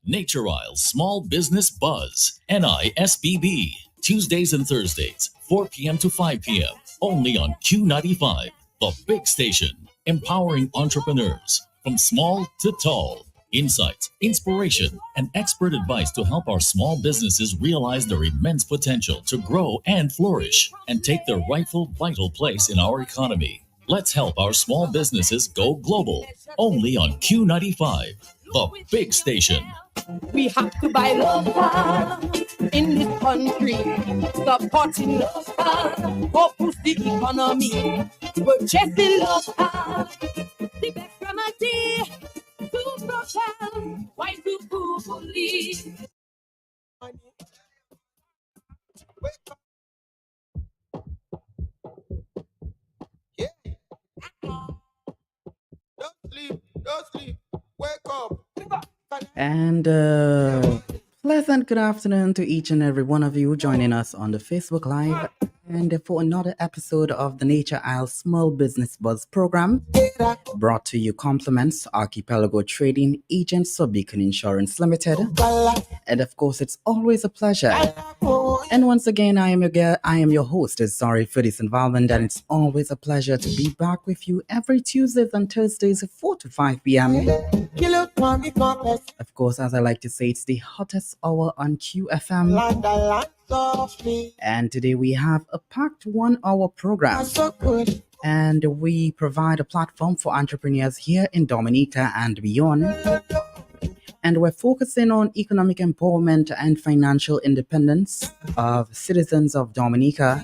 Nature Isle Small Business Buzz, NISBB, Tuesdays and Thursdays, 4 p.m. to 5 p.m., only on Q95, the big station, empowering entrepreneurs from small to tall. Insights, inspiration, and expert advice to help our small businesses realize their immense potential to grow and flourish and take their rightful vital place in our economy. Let's help our small businesses go global, only on Q95, the big station. We have to buy local in this country, supporting local, for boost the economy, purchasing local, the best remedy to propel white people believe. Yeah. Don't sleep, wake up. And pleasant good afternoon to each and every one of you joining us on the Facebook Live and for another episode of the Nature Isle Small Business Buzz program, brought to you compliments Archipelago Trading Agents of Beacon Insurance Limited. And of course, it's always a pleasure. And once again, I am your host. Sorry for this involvement, and it's always a pleasure to be back with you every Tuesdays and Thursdays, 4 to 5 p.m. Of course, as I like to say, it's the hottest hour on QFM. And today we have a packed 1 hour program. And we provide a platform for entrepreneurs here in Dominica and beyond. And we're focusing on economic empowerment and financial independence of citizens of Dominica.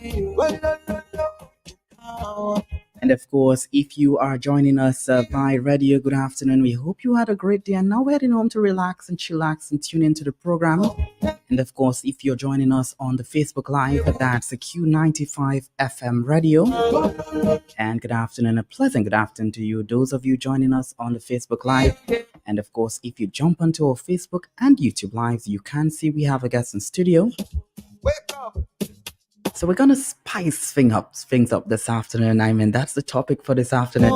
And of course, if you are joining us by radio, good afternoon. We hope you had a great day and now we're heading home to relax and chillax and tune into the program. And of course, if you're joining us on the Facebook Live, that's a Q95 FM radio. And good afternoon, a pleasant good afternoon to you, those of you joining us on the Facebook Live. And of course, if you jump onto our Facebook and YouTube Lives, you can see we have a guest in studio. Wake up. So we're going to spice things up this afternoon. I mean, that's the topic for this afternoon.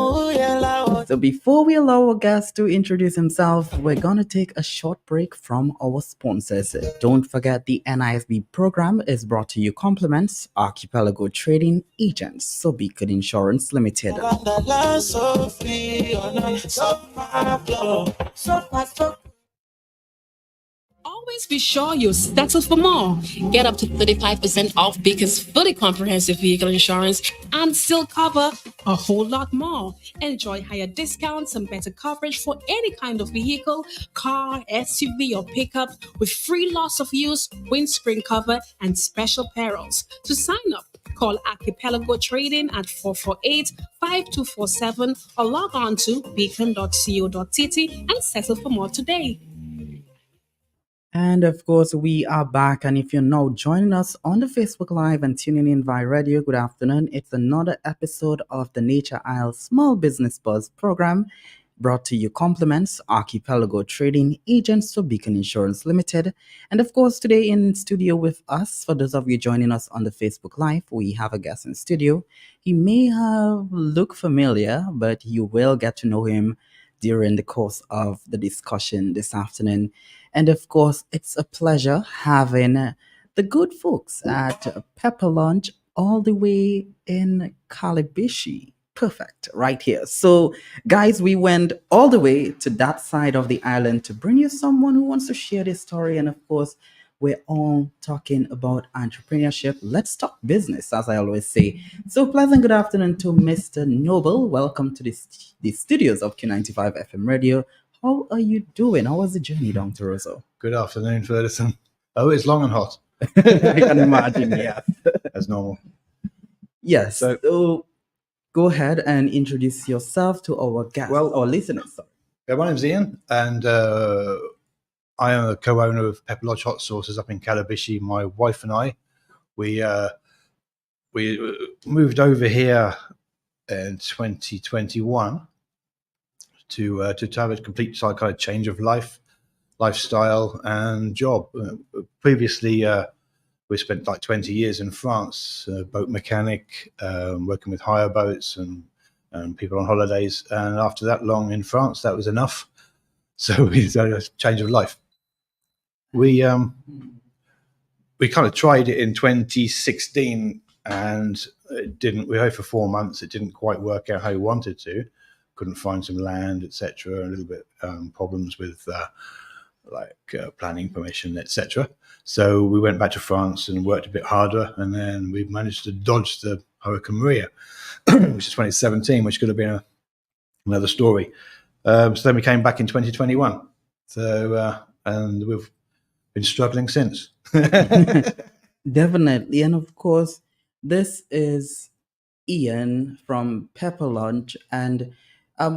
So before we allow our guest to introduce himself, we're going to take a short break from our sponsors. Don't forget the NISBB program is brought to you compliments Archipelago Trading Agents, so Beacon Insurance Limited. Always be sure you're settled for more. Get up to 35% off Beacon's fully comprehensive vehicle insurance and still cover a whole lot more. Enjoy higher discounts and better coverage for any kind of vehicle, car, SUV, or pickup with free loss of use, windscreen cover, and special perils. To sign up, call Archipelago Trading at 448-5247 or log on to beacon.co.tt and settle for more today. And of course, we are back. And if you're now joining us on the Facebook Live and tuning in via radio, good afternoon. It's another episode of the Nature Isle Small Business Buzz program, brought to you compliments Archipelago Trading Agents for Beacon Insurance Limited. And of course, today in studio with us, for those of you joining us on the Facebook Live, we have a guest in studio. He may have looked familiar, but you will get to know him during the course of the discussion this afternoon. And of course, it's a pleasure having the good folks at Pepper Lunch all the way in Calabishi. Perfect, right here. So, guys, we went all the way to that side of the island to bring you someone who wants to share this story. And of course, we're all talking about entrepreneurship. Let's talk business, as I always say. So, pleasant good afternoon to Mr. Noble. Welcome to the studios of Q95 FM Radio. How are you doing? How was the journey down to Roseau? Good afternoon, Ferguson. Oh, it's long and hot. I can imagine, yeah. As normal. Yes. So go ahead and introduce yourself to our guests, our listeners. Yeah, my name's Ian, and I am a co-owner of Pepper Lodge Hot Sauces up in Calabishi. My wife and I, we moved over here in 2021 to have a complete kind of change of lifestyle and job. Previously, we spent like 20 years in France, boat mechanic, working with hire boats and and people on holidays. And after that long in France, that was enough. So we had a change of life. We kind of tried it in 2016, and it didn't. We had for 4 months. It didn't quite work out how we wanted to. Couldn't find some land, etc. A little bit problems with planning permission, etc. So we went back to France and worked a bit harder, and then we managed to dodge the Hurricane Maria, which is 2017, which could have been another story. So then we came back in 2021. So and we've been struggling since. Definitely. And of course, this is Ian from Pepper Lunch, and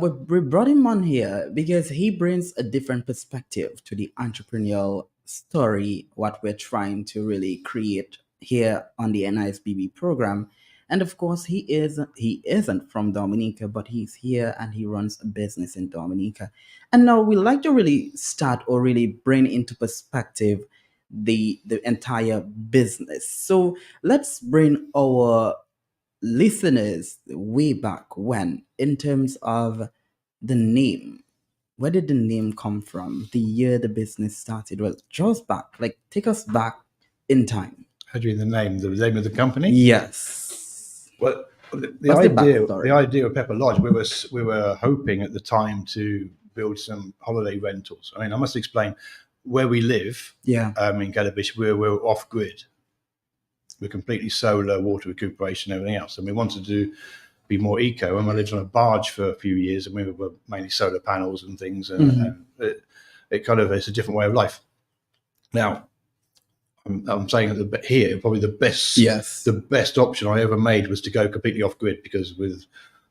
we brought him on here because he brings a different perspective to the entrepreneurial story, what we're trying to really create here on the NISBB program. And of course, he isn't from Dominica, but he's here and he runs a business in Dominica. And now we like to really start or really bring into perspective the entire business. So let's bring our listeners way back when, in terms of the name. Where did the name come from? The year the business started? Well, draw us back, like take us back in time. How do you mean the name of the company? Yes. Well, the backstory? idea of Pepper Lodge, we were hoping at the time to build some holiday rentals. I mean, I must explain where we live. Yeah. In Calabish, we're off grid. We're completely solar, water recuperation, everything else, and we wanted to be more eco. And I lived on a barge for a few years, and we were mainly solar panels and things, and it kind of is a different way of life. Now, I'm saying that here probably the best option I ever made was to go completely off grid, because with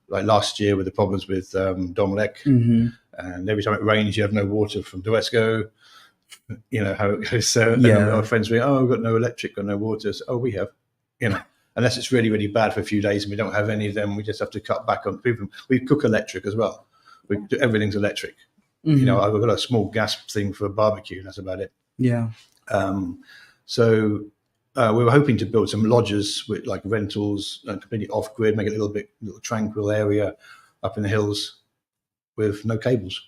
like last year with the problems with Domlec, and every time it rains you have no water from Duesco. You know how it goes. So our friends were, we've got no electric, got no water. So, we have, unless it's really, really bad for a few days and we don't have any of them, we just have to cut back on people. We cook electric as well. Everything's electric. I've got a small gas thing for barbecue. That's about it. Yeah. So we were hoping to build some lodges with like rentals, completely off grid, make it a little tranquil area up in the hills with no cables.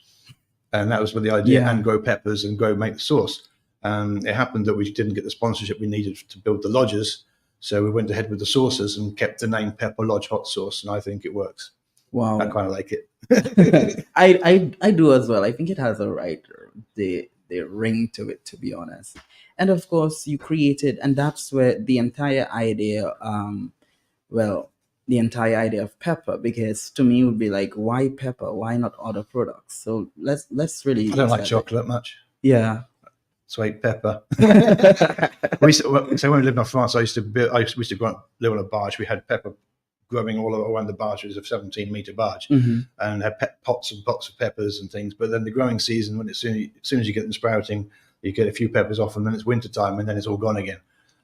And that was with the idea, and grow peppers and make the sauce. It happened that we didn't get the sponsorship we needed to build the lodges. So we went ahead with the sauces and kept the name Pepper Lodge Hot Sauce. And I think it works. Wow. I kind of like it. I do as well. I think it has the ring to it, to be honest. And of course, you created, and that's where the entire idea, the entire idea of pepper, because to me it would be like, why pepper? Why not other products? So let's really. I don't like chocolate much. Yeah. Sweet pepper. So when we lived in France, I used to live on a barge. We had pepper growing all around the barge. It was a 17-meter barge, and had pots and pots of peppers and things. But then the growing season, as soon as you get them sprouting, you get a few peppers off, and then it's winter time, and then it's all gone again.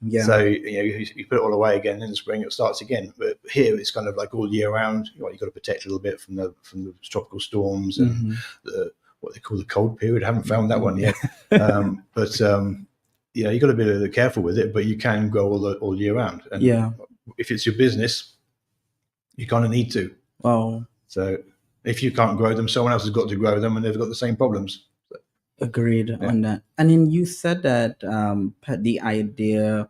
Yeah. So you put it all away again. In the spring, it starts again. But here, it's kind of like all year round. You've got to protect a little bit from the tropical storms and what they call the cold period. I haven't found that one yet. But you've got to be a little careful with it. But you can grow all year round. And if it's your business, you kind of need to. Wow. So if you can't grow them, someone else has got to grow them, and they've got the same problems. Agreed on that. And then you said that the idea,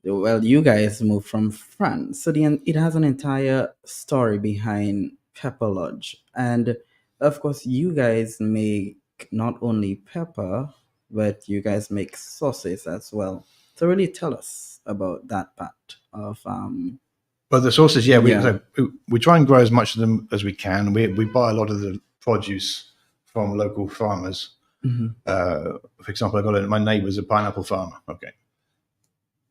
well, you guys moved from France, so it has an entire story behind Pepper Lodge. And of course, you guys make not only pepper, but you guys make sauces as well. So really tell us about that part of Well, the sauces, we try and grow as much of them as we can. We buy a lot of the produce from local farmers. For example, my neighbour's a pineapple farmer. Okay,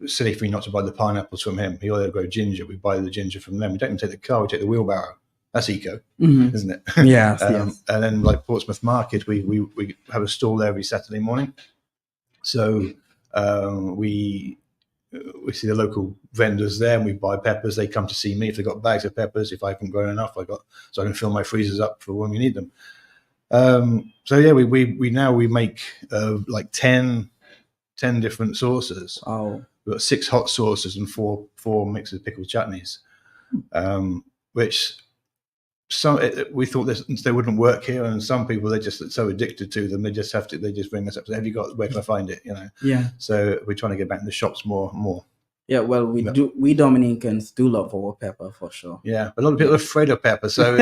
it's silly for me not to buy the pineapples from him. He ought to grow ginger. We buy the ginger from them. We don't even take the car. We take the wheelbarrow. That's eco, isn't it? Yes, yes. And then like Portsmouth Market, we have a stall there every Saturday morning. So we see the local vendors there, and we buy peppers. They come to see me if they've got bags of peppers. If I haven't grown enough, so I can fill my freezers up for when we need them. We make like 10 different sauces. Oh, We've got 6 hot sauces and four mixed with pickled chutneys, which we thought they wouldn't work here, and some people they're just so addicted to them they just bring us up. Say, have you got? Where can I find it? Yeah. So we're trying to get back in the shops more and more. Yeah, well, we Dominicans do love our pepper for sure. Yeah, a lot of people are afraid of pepper. So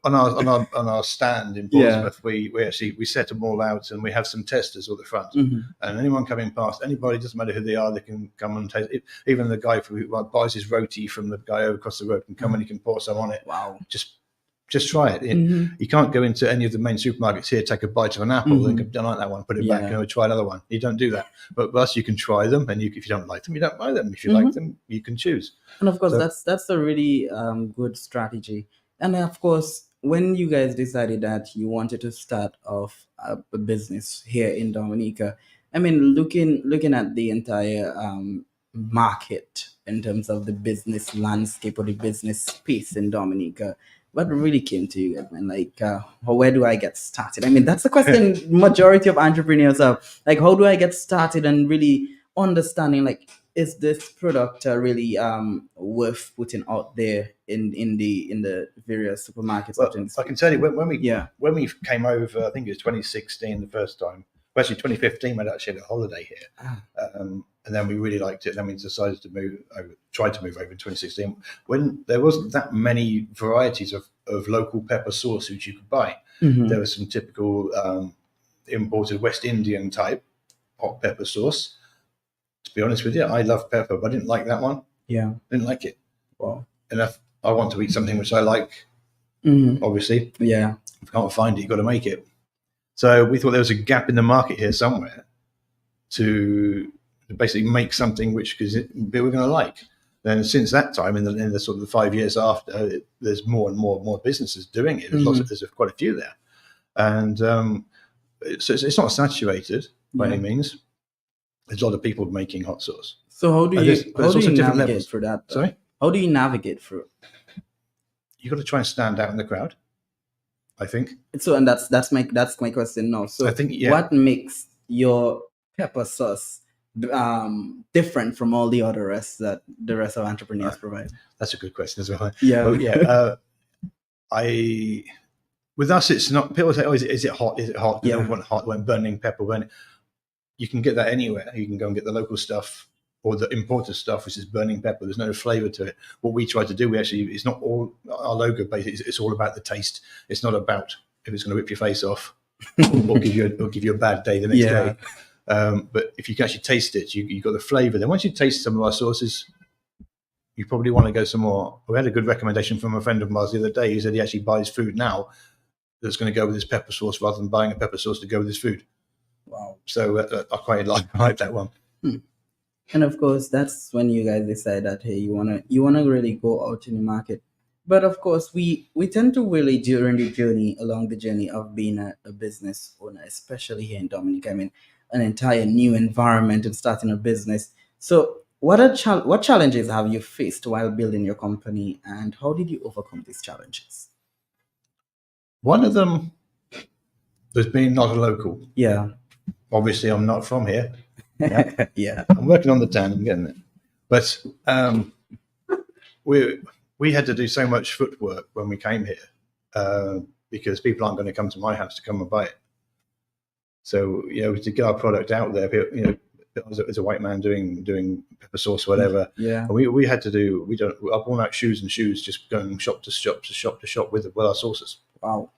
on our stand in Portsmouth, we set them all out, and we have some testers at the front. Mm-hmm. And anyone coming past, anybody, doesn't matter who they are, they can come and taste it. Even the guy who buys his roti from the guy over across the road can come and he can pour some on it. Wow! Just try it. You can't go into any of the main supermarkets here, take a bite of an apple, and don't like that one, put it back, and try another one. You don't do that. But with us, you can try them, and if you don't like them, you don't buy them. If you like them, you can choose. And of course, that's a really good strategy. And of course, when you guys decided that you wanted to start off a business here in Dominica, I mean, looking at the entire market in terms of the business landscape or the business space in Dominica, what really came to you? I mean, like, where do I get started? I mean, that's the question majority of entrepreneurs have. Like, how do I get started and really understanding, like, is this product really worth putting out there in the various supermarkets? Well, I can tell you when we came over, I think it was 2016 the first time. Well, actually, 2015 we actually had a holiday here, and then we really liked it. And then we decided to tried to move over in 2016 when there wasn't that many varieties of local pepper sauce which you could buy. Mm-hmm. There was some typical imported West Indian type hot pepper sauce. To be honest with you, I love pepper, but I didn't like that one. Yeah, I didn't like it. Wow. And if I want to eat something which I like, obviously, if you can't find it, you've got to make it. So we thought there was a gap in the market here somewhere to basically make something which people were going to like. Then since that time, in the sort of the 5 years after, there's more and more businesses doing it. There's quite a few there, and so it's not saturated by any means. There's a lot of people making hot sauce. So how do you navigate through that? Sorry? How do you navigate through? You've got to try and stand out in the crowd, I think. So, and that's my question now. So I think, what makes your pepper sauce different from all the rest of entrepreneurs provide? That's a good question as well. Yeah. Well, with us, it's not. People say, "Oh, is it hot? Is it hot?" Yeah. They don't want hot when burning pepper. When you can get that anywhere, you can go and get the local stuff or the imported stuff, which is burning pepper. There's no flavour to it. What we try to do, it's not all our logo based. It's all about the taste. It's not about if it's going to rip your face off or give you a bad day the next day. But if you can actually taste it, you've got the flavour. Then once you taste some of our sauces, you probably want to go some more. We had a good recommendation from a friend of ours the other day. He said he actually buys food now that's going to go with his pepper sauce rather than buying a pepper sauce to go with his food. Wow! So I quite like that one. And of course, that's when you guys decide that hey, you wanna really go out in the market. But of course, we tend to really along the journey of being a business owner, especially here in Dominica. I mean, an entire new environment and starting a business. So what challenges have you faced while building your company, and how did you overcome these challenges? One of them was being not a local. Yeah. Obviously, I'm not from here. Yeah. Yeah. I'm working on the town and getting it. But we had to do so much footwork when we came here because people aren't going to come to my house to come and buy it. So, to get our product out there, as a white man doing pepper sauce, whatever. Yeah. And we had to do, I've worn out shoes, just going shop to shop with our sauces. Wow.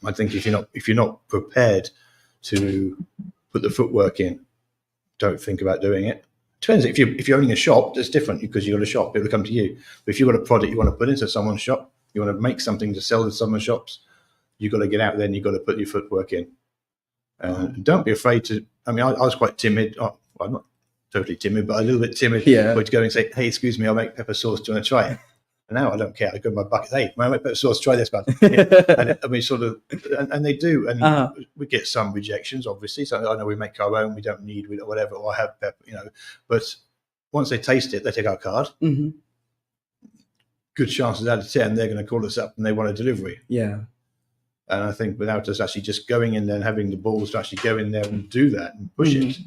I think if you're not prepared to put the footwork in, don't think about doing it. Depends. If you're owning a shop, that's different because you've got a shop, people come to you. But if you've got a product you want to put into someone's shop, you want to make something to sell to someone's shops, you've got to get out there and you've got to put your footwork in. Don't be afraid to. I mean, I was quite timid. Well, I'm not totally timid, but a little bit timid. Yeah. But to go and say, "Hey, excuse me, I'll make pepper sauce. Do you want to try it?" And now I don't care. I go in my bucket. Hey, may I make pepper sauce? Try this, man. And I mean, sort of, and they do. And we get some rejections, obviously. So I know we make our own. We don't need whatever. Or have pepper, But once they taste it, they take our card. Mm-hmm. Good chances out of 10, they're going to call us up and they want a delivery. Yeah. And I think without us actually just going in there and having the balls to actually go in there and do that and push it,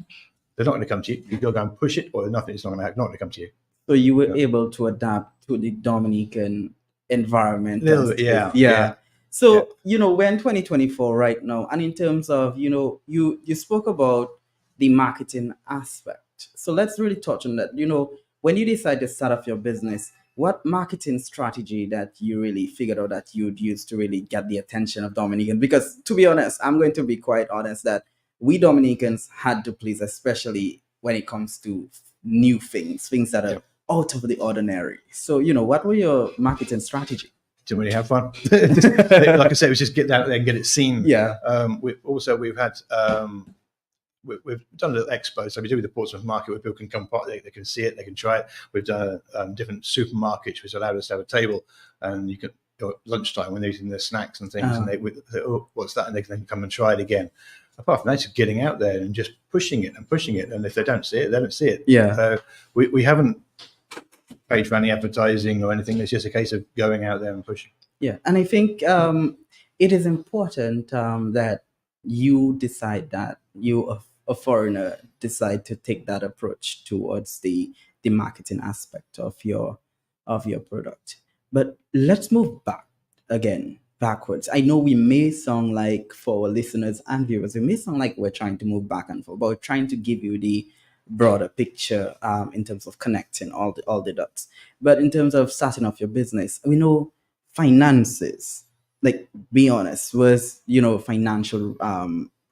they're not going to come to you. You go and push it, or nothing. It's not going to come to you. So you were able to adapt to the Dominican environment. Little and bit, yeah, space. yeah. So, we're in 2024 right now. And in terms of, you spoke about the marketing aspect. So let's really touch on that. When you decide to start up your business, what marketing strategy that you really figured out that you'd use to really get the attention of Dominicans? Because to be honest, I'm going to be quite honest that we Dominicans had to please, especially when it comes to new things that are out of the ordinary. So, what were your marketing strategy? Didn't really have fun. Like I said, it was just get out there and get it seen. Yeah. We've had we've done a little expo, so we do with the Portsmouth market where people can come, they can see it, they can try it. We've done different supermarkets which allowed us to have a table, and you can at lunchtime when they're eating their snacks and things, and they oh, what's that, and they can come and try it again. Apart from that, just getting out there and just pushing it, and if they don't see it, they don't see it. Yeah. We haven't paid for any advertising or anything. It's just a case of going out there and pushing. Yeah, and I think it is important that you decide that you, a foreigner, decide to take that approach towards the marketing aspect of your product. But let's move backwards. I know we may sound like, for our listeners and viewers, we may sound like we're trying to move back and forth, but we're trying to give you the broader picture in terms of connecting all the dots. But in terms of starting off your business, we know finances, like, be honest, was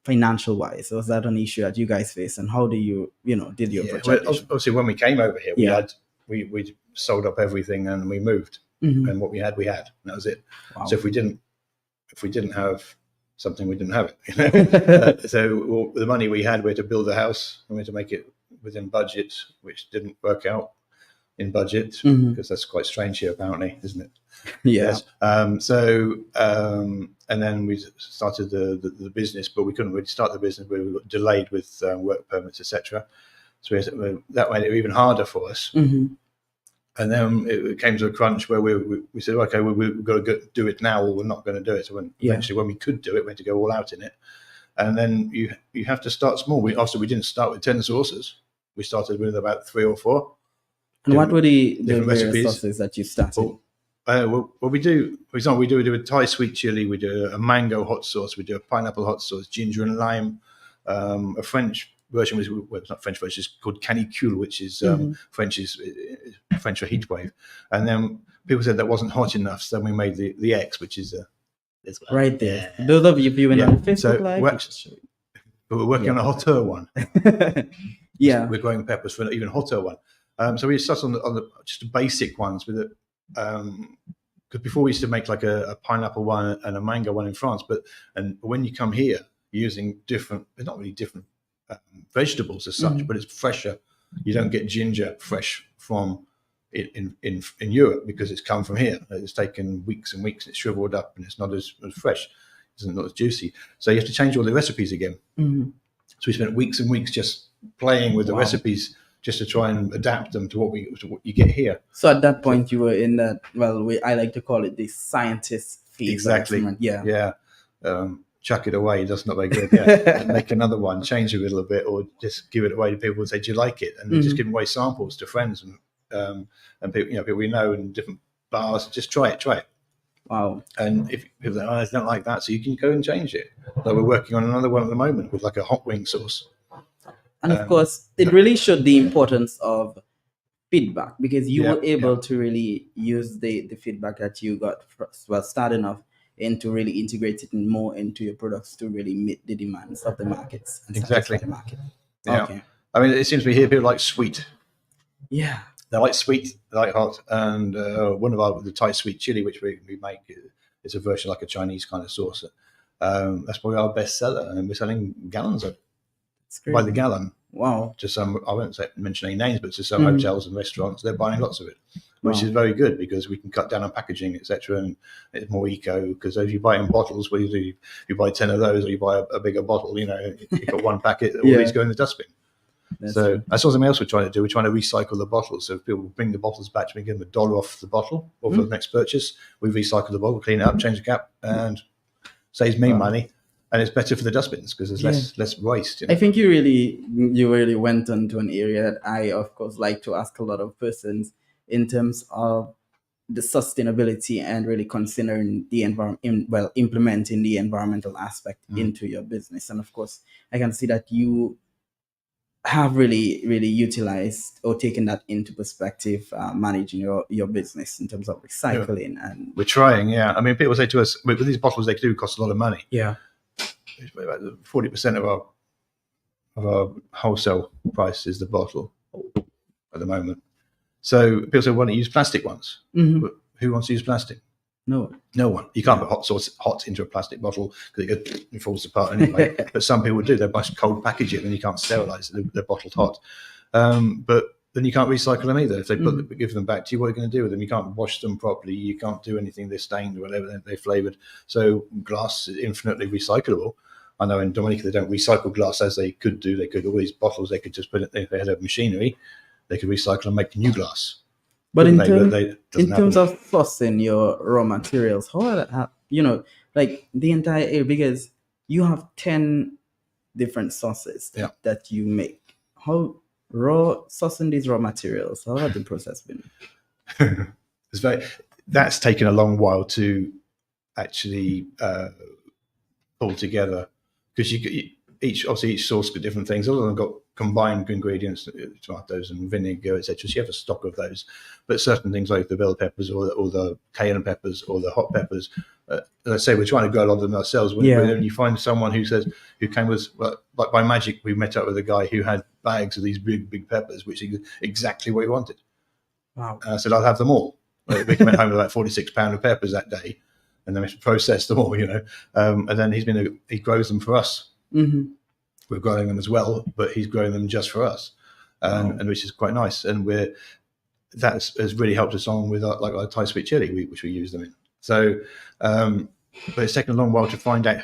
financial wise, was that an issue that you guys faced, and how do you did you approach it? Obviously when we came over here, we sold up everything and we moved, and what we had, and that was it. Wow. So if we didn't have something, we didn't have it. So the money we had, we had to build a house, and we had to make it within budget, which didn't work out in budget, because that's quite strange here apparently, isn't it? Yes. And then we started the business, but we couldn't really start the business. We got delayed with work permits, etc. So that made it even harder for us. And then it came to a crunch where we said, okay, we've got to do it now, or we're not going to do it. So eventually, when we could do it, we had to go all out in it. And then you have to start small. We didn't start with 10 sauces. We started with about 3 or 4. And what were the various sauces that you started? Well, we do, for example, we do a Thai sweet chili, we do a mango hot sauce, we do a pineapple hot sauce, ginger and lime, a French version, it's not French version, it's called canicule, which is French for heat wave. And then people said that wasn't hot enough, so then we made the X, which is this one. Right there. Yeah. Those of you viewing on Facebook Live. We're working on a hotter one. Yeah. We're growing peppers for an even hotter one. So we started on the just basic ones with it. Because before we used to make like a pineapple one and a mango one in France, but when you come here, you're using different, it's not really different vegetables as such, but it's fresher. You don't get ginger fresh from in Europe because it's come from here. It's taken weeks and weeks, it's shriveled up, and it's not as fresh, it's not as juicy. So you have to change all the recipes again. So we spent weeks and weeks just playing with the recipes, just to try and adapt them to what you get here. So at that point, you were in that, I like to call it the scientist phase. Exactly. Yeah. Chuck it away. That's not very good. Yeah. Make another one, change it a little bit, or just give it away to people and say, do you like it? And just give away samples to friends and people, people we know in different bars. Just try it. Wow. And if people say, I don't like that, so you can go and change it. Like we're working on another one at the moment with like a hot wing sauce. And of course, it really showed the importance of feedback, because you were able to really use the feedback that you got starting off, and to really integrate it more into your products to really meet the demands of the markets. Exactly. The market. Yeah. Okay. I mean, it seems we hear people like sweet. Yeah. They like sweet, they like hot. And one of the Thai sweet chili, which we make, is a version like a Chinese kind of sauce. That's probably our best seller, and we're selling gallons of it. By the gallon. Wow. To some, I won't mention any names, but to some hotels and restaurants, they're buying lots of it, which is very good because we can cut down on packaging, etc., and it's more eco. Because if you buy it in bottles, what you buy 10 of those, or you buy a bigger bottle, you've got one packet, all these go in the dustbin. That's something else we're trying to do. We're trying to recycle the bottles. So if people bring the bottles back, we give them $1 off the bottle, or for the next purchase, we recycle the bottle, clean it up, change the cap, and saves me money. And it's better for the dustbins because there's less waste. I think you really went into an area that I, of course, like to ask a lot of persons in terms of the sustainability and really considering the environment, implementing the environmental aspect into your business. And of course, I can see that you have really utilized or taken that into perspective, managing your business in terms of recycling. And we're trying. Yeah, I mean, people say to us, with these bottles, they do cost a lot of money. Yeah, 40% of our wholesale price is the bottle at the moment. So people say, why don't you use plastic ones? Mm-hmm. Who wants to use plastic? No one. You can't put hot into a plastic bottle because it falls apart anyway. But some people do. They buy cold package it, and you can't sterilize it. They're bottled hot. But then you can't recycle them either. If they give them back to you, what are you going to do with them? You can't wash them properly. You can't do anything. They're stained or whatever. They're flavored. So glass is infinitely recyclable. I know in Dominica they don't recycle glass as they could do. They could all these bottles. They could just put it. If they had a machinery, they could recycle and make new glass. But in terms of sourcing your raw materials, how are that, like the entire area, because you have 10 different sauces that you make. How sourcing these raw materials, how has the process been? That's taken a long while to actually pull together, because each source got different things. All of them got combined ingredients, tomatoes and vinegar, etc. So you have a stock of those. But certain things like the bell peppers or the cayenne peppers or the hot peppers, as I say, we're trying to grow a lot of them ourselves. When you find someone who came with, like by magic, we met up with a guy who had bags of these big peppers, which is exactly what he wanted. Wow. And I said, I'll have them all. We went home with about 46 pounds of peppers that day, and then we processed them all, and then he grows them for us. Mm-hmm. We're growing them as well, but he's growing them just for us, and which is quite nice. And that has really helped us on with our Thai sweet chili, which we use them in. So, but it's taken a long while to find out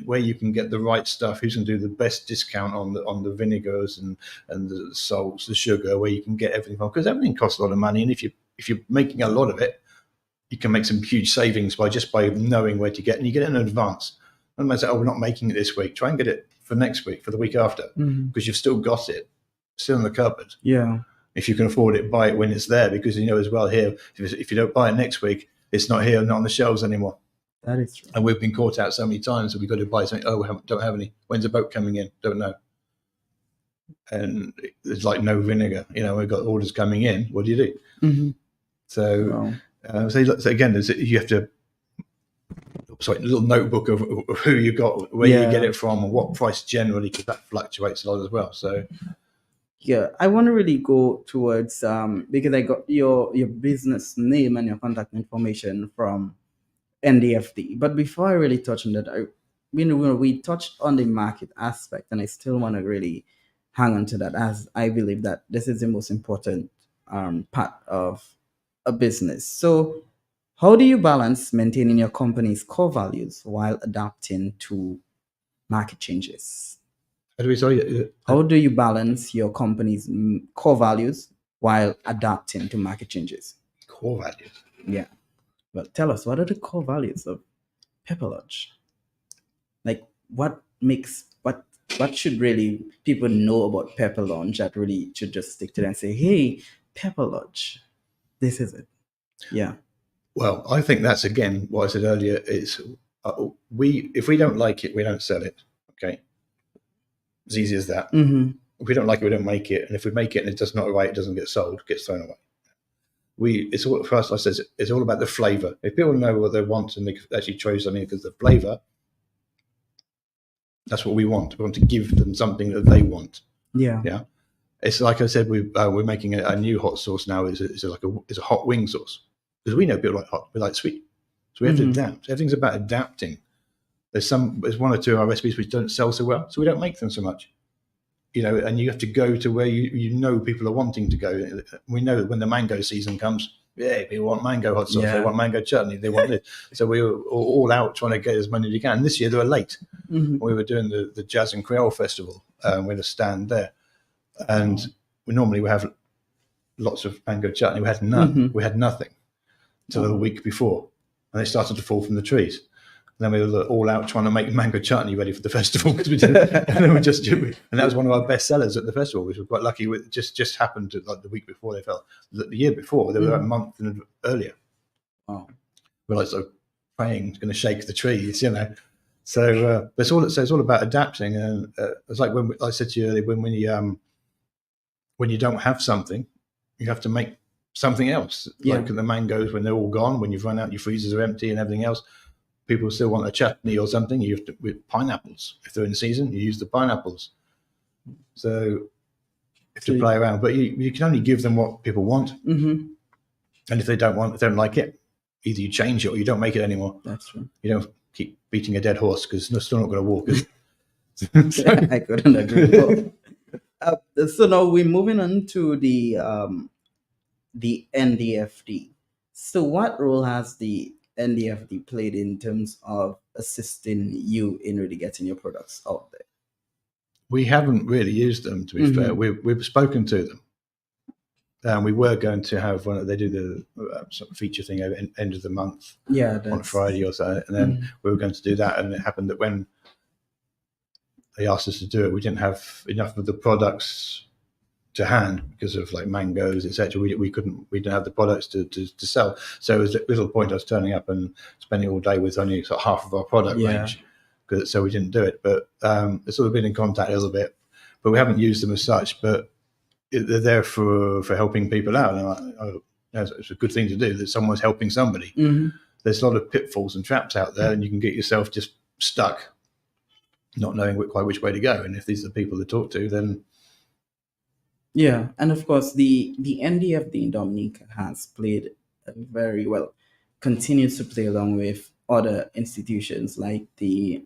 where you can get the right stuff, who's going to do the best discount on the vinegars and the salts, the sugar, where you can get everything from, because everything costs a lot of money, and if you're making a lot of it, you can make some huge savings by knowing where to get, and you get it in advance. And I say, we're not making it this week. Try and get it for next week, for the week after, because you've still got it, still in the cupboard. Yeah. If you can afford it, buy it when it's there, because as well here, if you don't buy it next week, it's not here, not on the shelves anymore. That is true. And we've been caught out so many times that we've got to buy something. Oh, we don't have any. When's the boat coming in? Don't know. And there's like no vinegar. We've got orders coming in. What do you do? Mm-hmm. So, so again, you have to. A little notebook of who you got, where you get it from, and what price generally, because that fluctuates a lot as well. So, I want to really go towards because I got your business name and your contact information from NDFD. But before I really touch on that, we touched on the market aspect, and I still want to really hang on to that, as I believe that this is the most important part of a business. So, how do you balance maintaining your company's core values while adapting to market changes? How do you balance your company's core values while adapting to market changes? Core values? Yeah. Well, tell us, what are the core values of Pepper Lodge? Like, what should really people know about Pepper Lodge that really should just stick to them and say, hey, Pepper Lodge, this is it. Yeah. Well, I think that's, again, what I said earlier, is if we don't like it, we don't sell it. Okay. As easy as that. Mm-hmm. If we don't like it, we don't make it. And if we make it and it does not right, it doesn't get sold, it gets thrown away. It's all, for us, I said, it's all about the flavor. If people know what they want and they actually choose something because the flavor, that's what we want. We want to give them something that they want. Yeah. Yeah. It's like I said, we're making a new hot sauce now. It's a hot wing sauce, because we know people like hot, we like sweet, so we have to adapt. Everything's about adapting. There's one or two of our recipes which don't sell so well, so we don't make them so much. And you have to go to where people are wanting to go. We know that when the mango season comes, people want mango hot sauce, they want mango chutney, they want this. So we were all out trying to get as many as we can. And this year they were late. Mm-hmm. We were doing the Jazz and Creole Festival with a stand there. And we have lots of mango chutney. We had none. Mm-hmm. We had nothing until the week before, and they started to fall from the trees. And then we were all out trying to make mango chutney ready for the festival, because we did. And then and that was one of our best sellers at the festival, which was quite lucky. It just happened to, like the week before they fell. The year before they were a month earlier. Oh. We're like sort of praying it's going to shake the trees, you know. So it's all about adapting, and it's like when I said to you earlier, when you don't have something, you have to make something else. Yeah. Like the mangoes, when they're all gone, when you've run out, your freezers are empty and everything else. People still want a chutney or something. You have to, with pineapples, if they're in season, you use the pineapples. So you have to play around, but you can only give them what people want. Mm-hmm. And if they don't like it, either you change it or you don't make it anymore. That's true. You don't keep beating a dead horse because they're still not going to walk. I couldn't agree more. So now we're moving on to the NDFD. So what role has the NDFD played in terms of assisting you in really getting your products out there? We haven't really used them, to be fair. We've spoken to them. We were going to have one. They do the sort of feature thing at end of the month, on a Friday or so, and then we were going to do that. And it happened that when they asked us to do it, we didn't have enough of the products to hand because of like mangoes, etc. We didn't have the products to sell. So it was a little point us turning up and spending all day with only sort of half of our product range. So we didn't do it. But it's sort of been in contact a little bit, but we haven't used them as such. But they're there for helping people out, and it's a good thing to do that someone's helping somebody. There's a lot of pitfalls and traps out there, and you can get yourself just stuck, not knowing quite which way to go. And if these are the people to talk to, then and of course the NDFD in Dominica has played very well, continues to play along with other institutions like the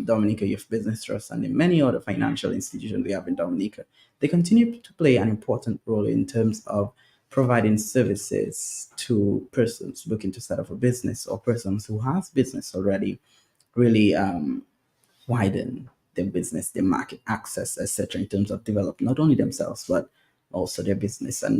Dominica Youth Business Trust and the many other financial institutions we have in Dominica. They continue to play an important role in terms of providing services to persons looking to set up a business or persons who has business already, really widen their business, their market access, etc., in terms of developing not only themselves but also their business. And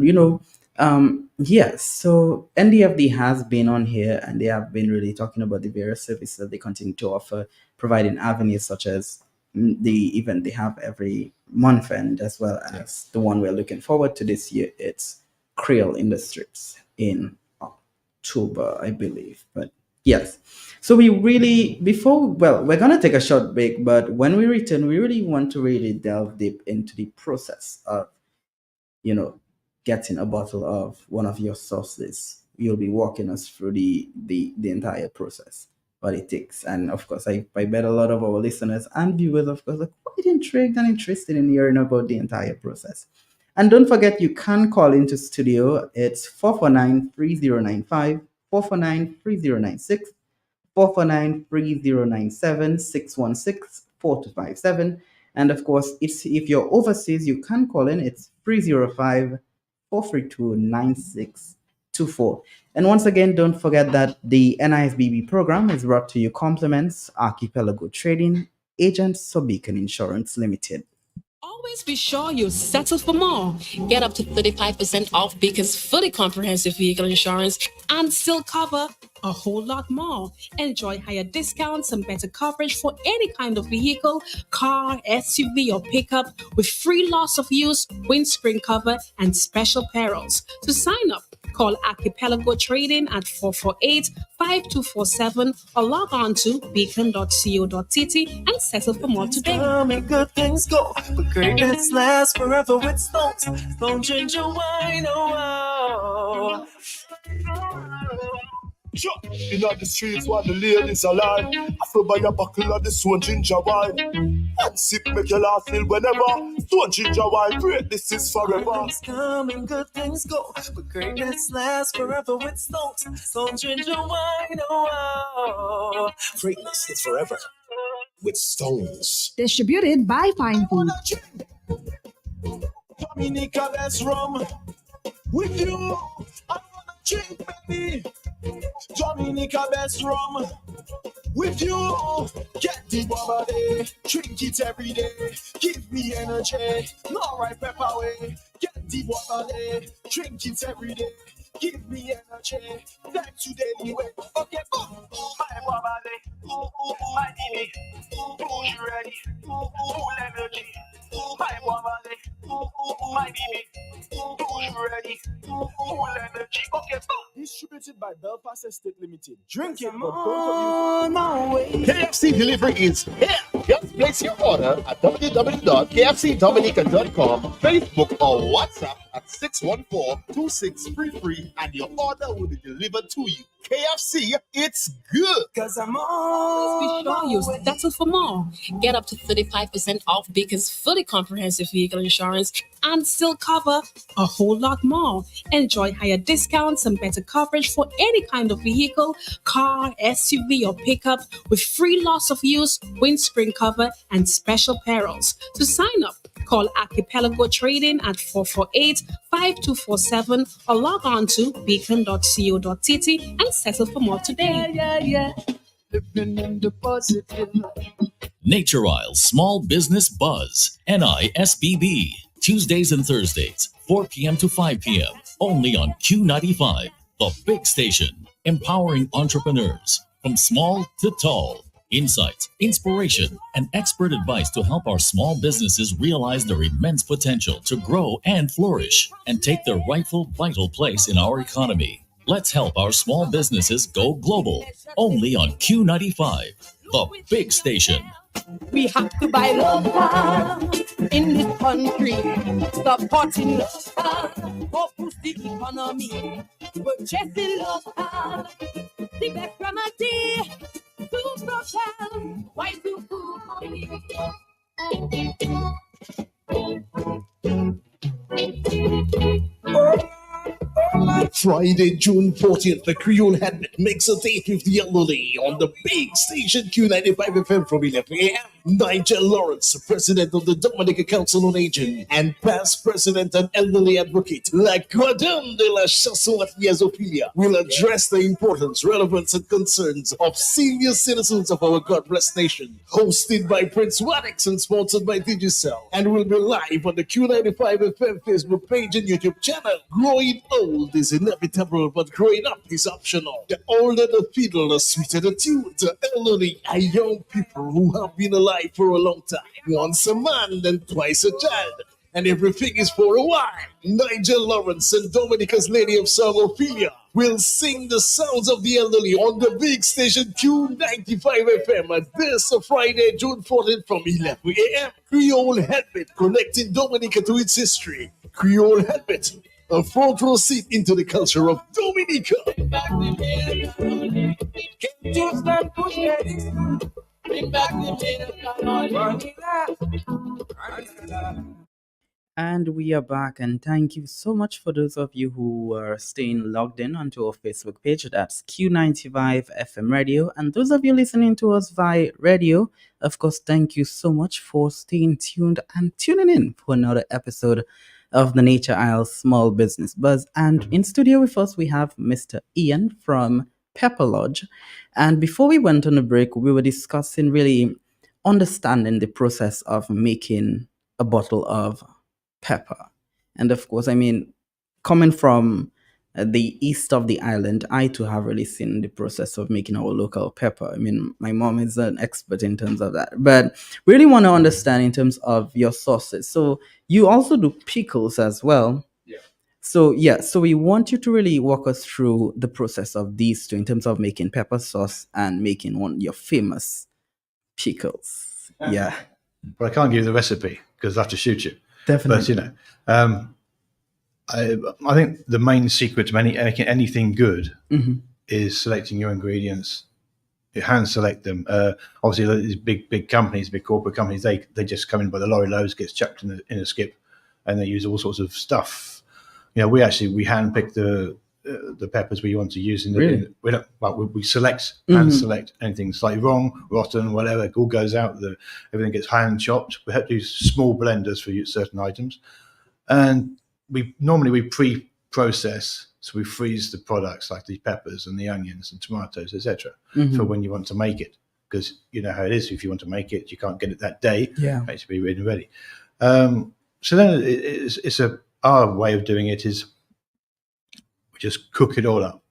so NDFD has been on here, and they have been really talking about the various services that they continue to offer, providing avenues such as the event they have every month, and as well as the one we're looking forward to this year. It's Creole Industries in October, I believe. But yes, so we're going to take a short break, but when we return, we really want to really delve deep into the process of getting a bottle of one of your sauces. You'll be walking us through the entire process, what it takes. And of course, I bet a lot of our listeners and viewers, of course, are quite intrigued and interested in hearing about the entire process. And don't forget, you can call into studio. It's 449-3095, 449-3096, 449-3097, 616-4257. And of course, if you're overseas, you can call in. It's 305-432-9624. And once again, don't forget that the NISBB program is brought to you compliments Archipelago Trading, Agent Sobeacon Insurance Limited. Always be sure you're settled for more. Get up to 35% off Beacon's fully comprehensive vehicle insurance and still cover a whole lot more. Enjoy higher discounts and better coverage for any kind of vehicle, car, SUV, or pickup with free loss of use, windscreen cover, and special perils. To sign up, call Archipelago Trading at 448-5247 or log on to beacon.co.tt and settle for more today. Make good things go, but greatness lasts forever with Stones. Stone ginger wine, oh. In the streets while the ladies are lying, I feel by a buckle of the Stone ginger wine. And sip make your laugh feel whenever. Stone ginger wine, great, this is forever. Things come and good things go, but greatness lasts forever with Stones. Stone ginger wine, oh. Greatness is forever with Stones. Distributed by Fine Food. Dominica, let's rum with you. I wanna drink, baby. Dominica, best rum with you. Get the bubble, drink it every day. Give me energy, no right pepper way. Get the bubble, drink it every day. Give me energy, back to daily way. Okay, My bobale, my dini, who's ready, full energy. My bobale, my dini, who's ready, full energy. Okay, distributed by Belfast Estate Limited. Drink it, but don't abuse it. KFC delivery is here. Just place your order at www.kfcdominica.com, Facebook or WhatsApp at 614-2633 and your order will be delivered to you. KFC, it's good. Cause I'm Always be sure you settle for more. Get up to 35% off Baker's fully comprehensive vehicle insurance and still cover a whole lot more. Enjoy higher discounts and better coverage for any kind of vehicle, car, SUV, or pickup with free loss of use, windscreen cover, and special perils. To sign up, call Archipelago Trading at 448-5247 or log on to beacon.co.tt and settle for more today. Living in the positive. Nature Isle Small Business Buzz, NISBB, Tuesdays and Thursdays, 4 p.m. to 5 p.m., only on Q95, the big station, empowering entrepreneurs from small to tall. Insights, inspiration, and expert advice to help our small businesses realize their immense potential to grow and flourish and take their rightful vital place in our economy. Let's help our small businesses go global, only on Q95, the big station. We have to buy local in this country, supporting local, for boost the economy, purchasing local, the best remedy to propel, why do Friday, June 14th, the Creole Headbit makes a date with the elderly on the big station Q95 FM from 11 a.m. Nigel Lawrence, president of the Dominica Council on Aging and past president and elderly advocate, La Quadam de la Chanson at Yazopilia, will address the importance, relevance, and concerns of senior citizens of our God-blessed nation. Hosted by Prince Wadix and sponsored by Digicel, and will be live on the Q95 FM Facebook page and YouTube channel. Growing old is inevitable, but growing up is optional. The older the fiddle, the sweeter the tune. The elderly are young people who have been alive for a long time. Once a man, then twice a child. And everything is for a while. Nigel Lawrence and Dominica's Lady of Song Ophelia will sing the sounds of the elderly on the big station Q95 FM at this Friday, June 14th from 11 a.m. Creole Headbit, connecting Dominica to its history. Creole Headbit, a front row seat into the culture of Dominica. And we are back, and thank you so much for those of you who are staying logged in onto our Facebook page. That's Q95 FM Radio. And those of you listening to us via radio, of course, thank you so much for staying tuned and tuning in for another episode of the Nature Isle Small Business Buzz. And in studio with us, we have Mr. Ian from Pepper Lodge. And before we went on a break, we were discussing really understanding the process of making a bottle of pepper. And of course, I mean, coming from the east of the island, I too have really seen the process of making our local pepper. I mean, my mom is an expert in terms of that. But we really want to understand in terms of your sauces. So you also do pickles as well. So we want you to really walk us through the process of these two in terms of making pepper sauce and making one of your famous pickles. Yeah. But I can't give you the recipe because I have to shoot you. Definitely. But, I think the main secret to making anything good is selecting your ingredients. You hand select them. Obviously, these big companies, big corporate companies, they just come in by the lorry loads, gets chucked in a skip, and they use all sorts of stuff. You know, we hand pick the peppers we want to use. We select, hand select anything slightly wrong, rotten, whatever. It all goes out. Everything gets hand chopped. We have to use small blenders for certain items, and we pre-process. So we freeze the products like the peppers and the onions and tomatoes, etc., for when you want to make it. Because you know how it is. If you want to make it, you can't get it that day. Yeah, it has to be ready. So then our way of doing it is we just cook it all up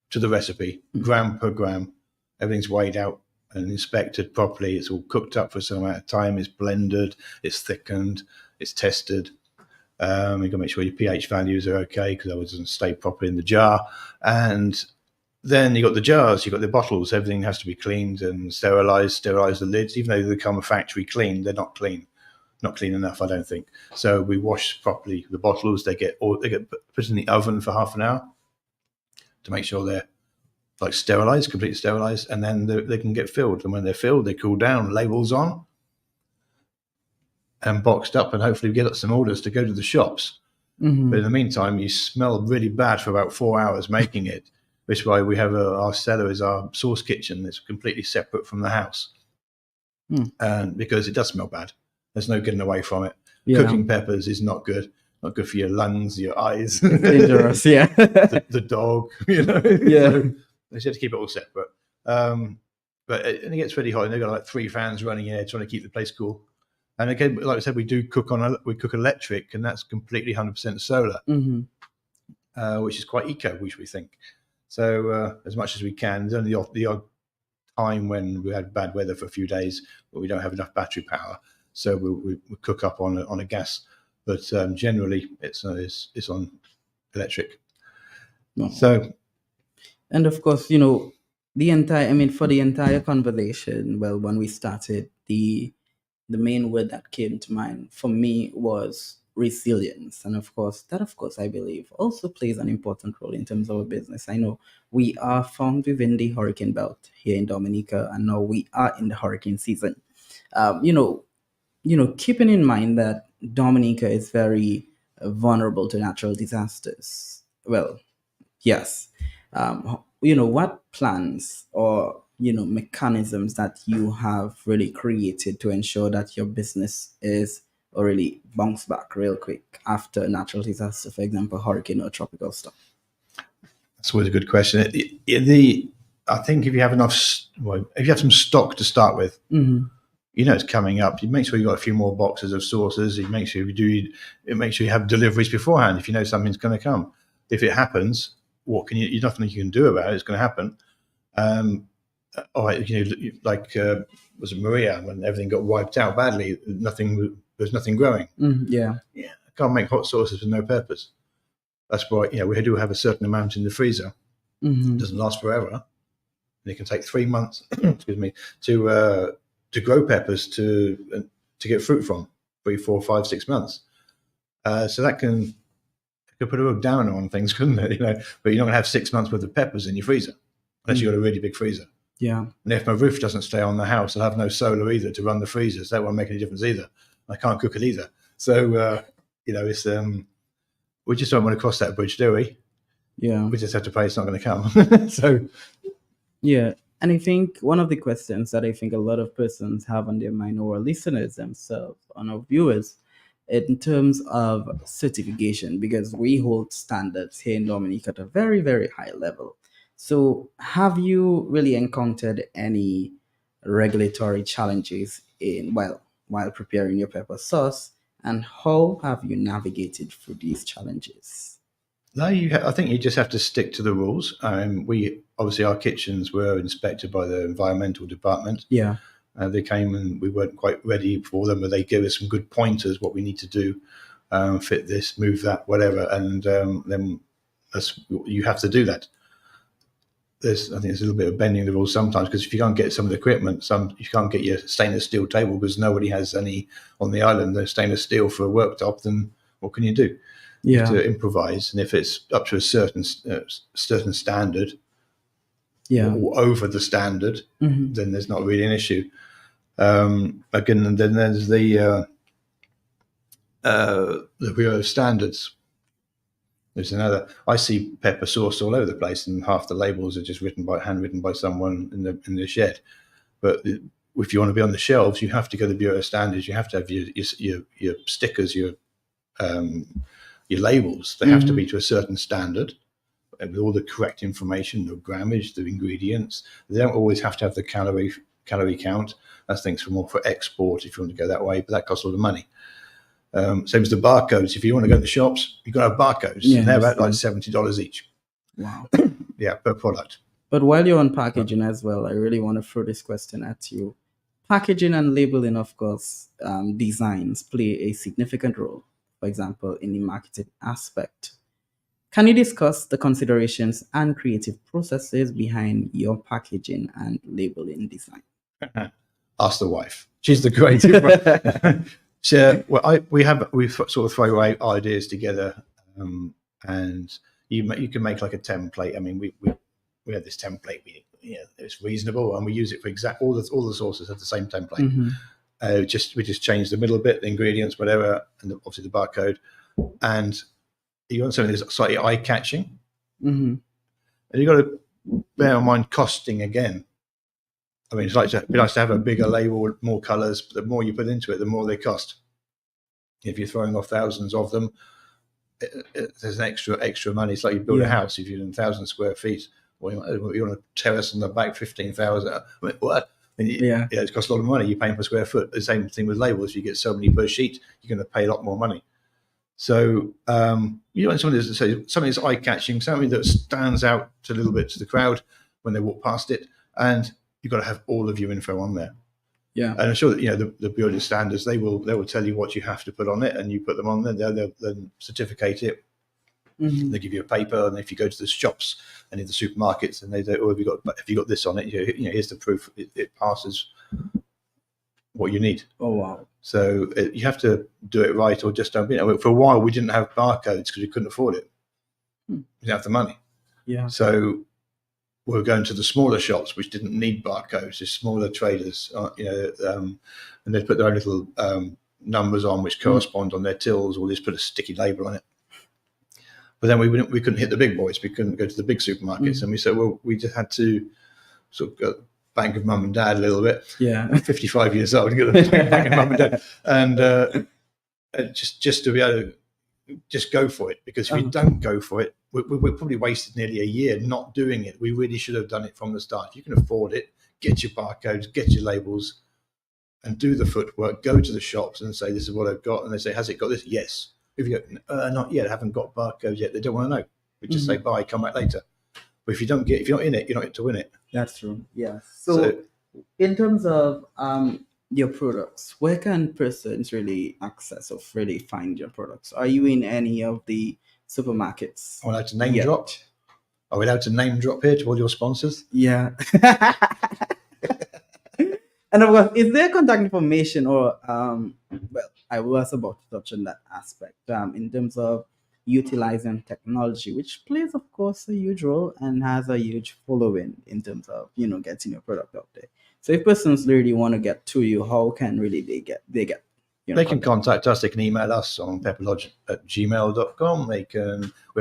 to the recipe, gram per gram. Everything's weighed out and inspected properly. It's all cooked up for some amount of time. It's blended, it's thickened, it's tested. You've got to make sure your pH values are okay because otherwise it doesn't stay properly in the jar. And then you got the jars, you got the bottles. Everything has to be cleaned and sterilise the lids. Even though they come factory clean, they're not clean enough, I don't think. So we wash properly the bottles. They get put in the oven for half an hour to make sure they're like sterilized, completely sterilized, and then they can get filled. And when they're filled, they cool down, labels on, and boxed up, and hopefully we get some orders to go to the shops. Mhm. But in the meantime, you smell really bad for about 4 hours making it. Which is why we have our cellar is our sauce kitchen. It's completely separate from the house, and because it does smell bad, there's no getting away from it. Yeah. Cooking peppers is not good for your lungs, your eyes. Dangerous, yeah. the dog, you know. Yeah. So they just have to keep it all separate. But and it gets really hot, and they've got like 3 fans running in there trying to keep the place cool. And again, like I said, we cook electric, and that's completely 100% solar, which is quite eco, which we think. So as much as we can, there's only the odd time when we had bad weather for a few days, but we don't have enough battery power, so we cook up on a gas. But generally, it's on electric. No. So, and of course, for the entire conversation, well, when we started, the main word that came to mind for me was resilience. And of course, I believe also plays an important role in terms of our business. I know we are found within the hurricane belt here in Dominica, and now we are in the hurricane season. Keeping in mind that Dominica is very vulnerable to natural disasters. Well, yes. What plans or mechanisms that you have really created to ensure that your business is or really bounce back real quick after a natural disaster, for example, hurricane or tropical storm? That's always a good question. I think if you have if you have some stock to start with, it's coming up. You make sure you've got a few more boxes of sauces. You make sure you have deliveries beforehand if you know something's going to come. If it happens, there's nothing you can do about it. It's going to happen. Was it Maria when everything got wiped out badly? There's nothing growing. Yeah. I can't make hot sauces with no peppers. That's why we do have a certain amount in the freezer. It doesn't last forever, and it can take 3 months. excuse me, to grow peppers to get fruit from 3, 4, 5, 6 months. So that can put a real downer on things, couldn't it? But you're not going to have 6 months worth of peppers in your freezer unless you've got a really big freezer. Yeah. And if my roof doesn't stay on the house, I'll have no solar either to run the freezer. So that won't make any difference either. I can't cook it either. So it's we just don't want to cross that bridge, do we? Yeah. We just have to pray it's not going to come. So yeah. And I think one of the questions that I think a lot of persons have on their mind, or listeners themselves, and our viewers, in terms of certification, because we hold standards here in Dominica at a very, very high level. So have you really encountered any regulatory challenges while preparing your pepper sauce, and how have you navigated through these challenges? No, I think you just have to stick to the rules. We obviously, our kitchens were inspected by the environmental department. Yeah. They came and we weren't quite ready for them, but they gave us some good pointers what we need to do, fit this, move that, whatever, and then you have to do that. I think there's a little bit of bending the rules sometimes, because if you can't get some of the equipment, you can't get your stainless steel table because nobody has any on the island. There's stainless steel for a worktop, then what can you do? Yeah. You have to improvise, and if it's up to a certain standard, or over the standard, then there's not really an issue. Again, then there's the Bureau of Standards. There's another. I see pepper sauce all over the place, and half the labels are just handwritten by someone in the shed. But if you want to be on the shelves, you have to go to the Bureau of Standards. You have to have your stickers, your labels. They have to be to a certain standard, with all the correct information, the grammage, the ingredients. They don't always have to have the calorie count. That's things for export if you want to go that way, but that costs a lot of money. Same as the barcodes. If you want to go to the shops, you've got to have barcodes. Yeah, and they're about like $70 each. Wow. Yeah, per product. But while you're on packaging as well, I really want to throw this question at you. Packaging and labeling, of course, designs play a significant role, for example, in the marketing aspect. Can you discuss the considerations and creative processes behind your packaging and labeling design? Ask the wife. She's the creative. So we sort of throw away ideas together, and you can make like a template. I mean, we had this template. It's reasonable, and we use it for all the sauces have the same template. We just change the middle bit, the ingredients, whatever, and obviously the barcode. And you want something that's slightly eye catching, and you got to bear in mind costing again. I mean, it'd be nice to have a bigger label with more colours, but the more you put into it, the more they cost. If you're throwing off thousands of them, there's an extra money. It's like you build a house. If you're in 1,000 square feet, or you want a terrace on the back, 15,000. I mean, what? It costs a lot of money. You're paying per square foot. The same thing with labels. If you get so many per sheet, you're going to pay a lot more money. So you want something that's eye-catching, something that stands out a little bit to the crowd when they walk past it, and you've got to have all of your info on there. Yeah, and I'm sure that the builder standards they will tell you what you have to put on it, and you put them on there. They'll certificate it. They give you a paper, and if you go to the shops and in the supermarkets, and they say, "Oh, have you got this on it? Here's the proof it passes what you need." Oh wow! So you have to do it right, or just don't. For a while, we didn't have barcodes because we couldn't afford it. We didn't have the money. Yeah. So we were going to the smaller shops, which didn't need barcodes, just smaller traders, and they'd put their own little numbers on, which correspond on their tills, or just put a sticky label on it. But then we couldn't hit the big boys. We couldn't go to the big supermarkets, and we said, well, we just had to sort of go bank of mum and dad a little bit. Yeah, I'm 55 years old, get the bank of mum and dad, and just to be able to just go for it. Because if you don't go for it, we probably wasted nearly a year not doing it. We really should have done it from the start. If you can afford it, get your barcodes, get your labels, and do the footwork. Go to the shops and say, "This is what I've got," and they say, "Has it got this?" Yes. If you go, not yet, haven't got barcodes yet, they don't want to know. We just say, "Bye, come back later." But if you're not in it, you're not in to win it. That's true. Yeah. So in terms of your products, where can persons really access or really find your products? Are you in any of the supermarkets? Am I allowed to name drop? Are we allowed to name drop here to all your sponsors? Yeah. And of course, is there contact information or I was about to touch on that aspect in terms of utilizing technology, which plays, of course, a huge role and has a huge following in terms of getting your product out there. So if persons really want to get to you, how can really they get they can contact us. They can email us on pepperlodge@gmail.com. We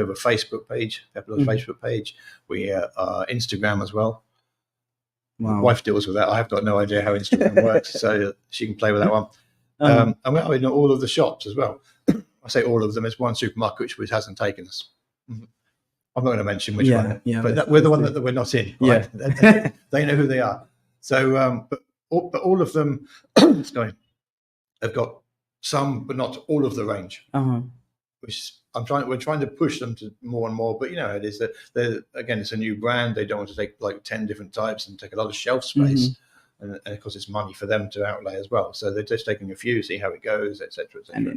have a Facebook page, Pepperlodge Facebook page. We have Instagram as well. Wow. My wife deals with that. I have got no idea how Instagram works, so she can play with that one. And we're in all of the shops as well. I say all of them. There's one supermarket which hasn't taken us. I'm not going to mention which one, but we're the one that we're not in. Right? Yeah. They know who they are. So, but all of them have got some, but not all of the range. Which we're trying to push them to more and more. But it is that again, it's a new brand. They don't want to take like 10 different types and take a lot of shelf space. And of course, it's money for them to outlay as well. So they're just taking a few, see how it goes, etc., etc.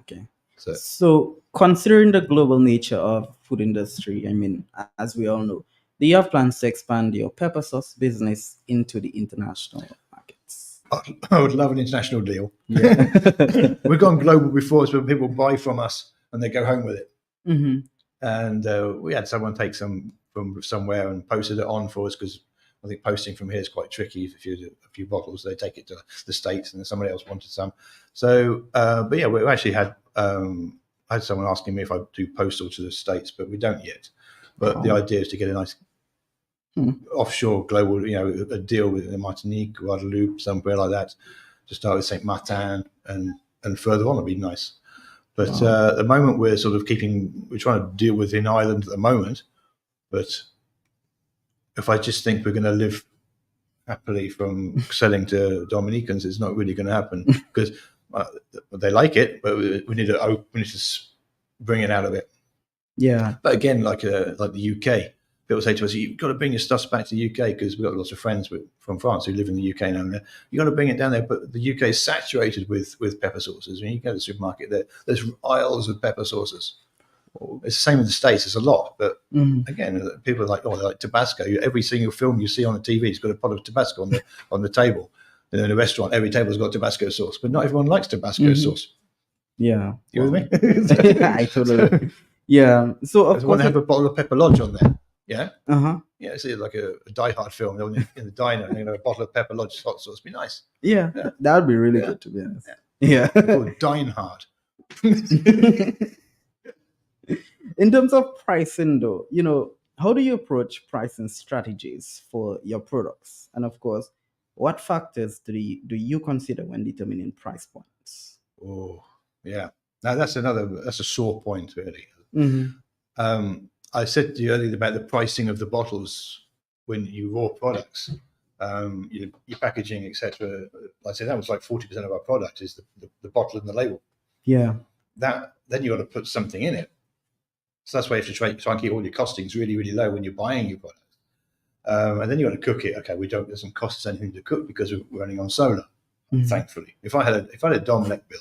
Okay. So considering the global nature of food industry, I mean, as we all know, do you have plans to expand your pepper sauce business into the international markets? I would love an international deal. Yeah. We've gone global before, so people buy from us and they go home with it. And we had someone take some from somewhere and posted it on for us because I think posting from here is quite tricky. If you do a few bottles, they take it to the States, and then somebody else wanted some. So, but yeah, we actually had I had someone asking me if I do postal to the States, but we don't yet. But the idea is to get a nice offshore global, a deal with Martinique, Guadeloupe, somewhere like that. To start with Saint Martin and further on, would be nice. But at the moment, we're trying to deal with in Ireland at the moment, but if I just think we're going to live happily from selling to Dominicans, it's not really going to happen because they like it, but we need to bring it out of it. Yeah. But again, like the UK, people say to us, "You've got to bring your stuff back to the UK," because we've got lots of friends from France who live in the UK now. You've got to bring it down there, but the UK is saturated with pepper sauces. When you go to the supermarket, there's aisles of pepper sauces. It's the same in the States. It's a lot, but Mhm. again, people are like, oh, they like Tabasco. Every single film you see on the TV has got a pot of Tabasco on the table. And in a restaurant, every table's got Tabasco sauce, but not everyone likes Tabasco sauce. Yeah. You with me? I totally. Yeah. So I of want course. to have a bottle of Pepper Lodge on there. Yeah. Uh-huh. Yeah, it's like a Die Hard film in the diner, and a bottle of Pepper Lodge hot sauce. Be nice. Yeah. Yeah. That would be really Yeah. good, to be honest. Yeah. Called Dine Hard. In terms of pricing, though, how do you approach pricing strategies for your products? And of course, what factors do you consider when determining price points? Oh, yeah. Now that's a sore point, really. Mm-hmm. I said to you earlier about the pricing of the bottles when you raw products, your packaging, etc. I said that was like 40% of our product is the bottle and the label. Yeah. Then you got to put something in it. So that's why you have to try and keep all your costings really, really low when you're buying your product. And then you got to cook it. Okay, it doesn't cost us anything to cook because we're running on solar. Mhm. Thankfully, if I had a Dominic bill,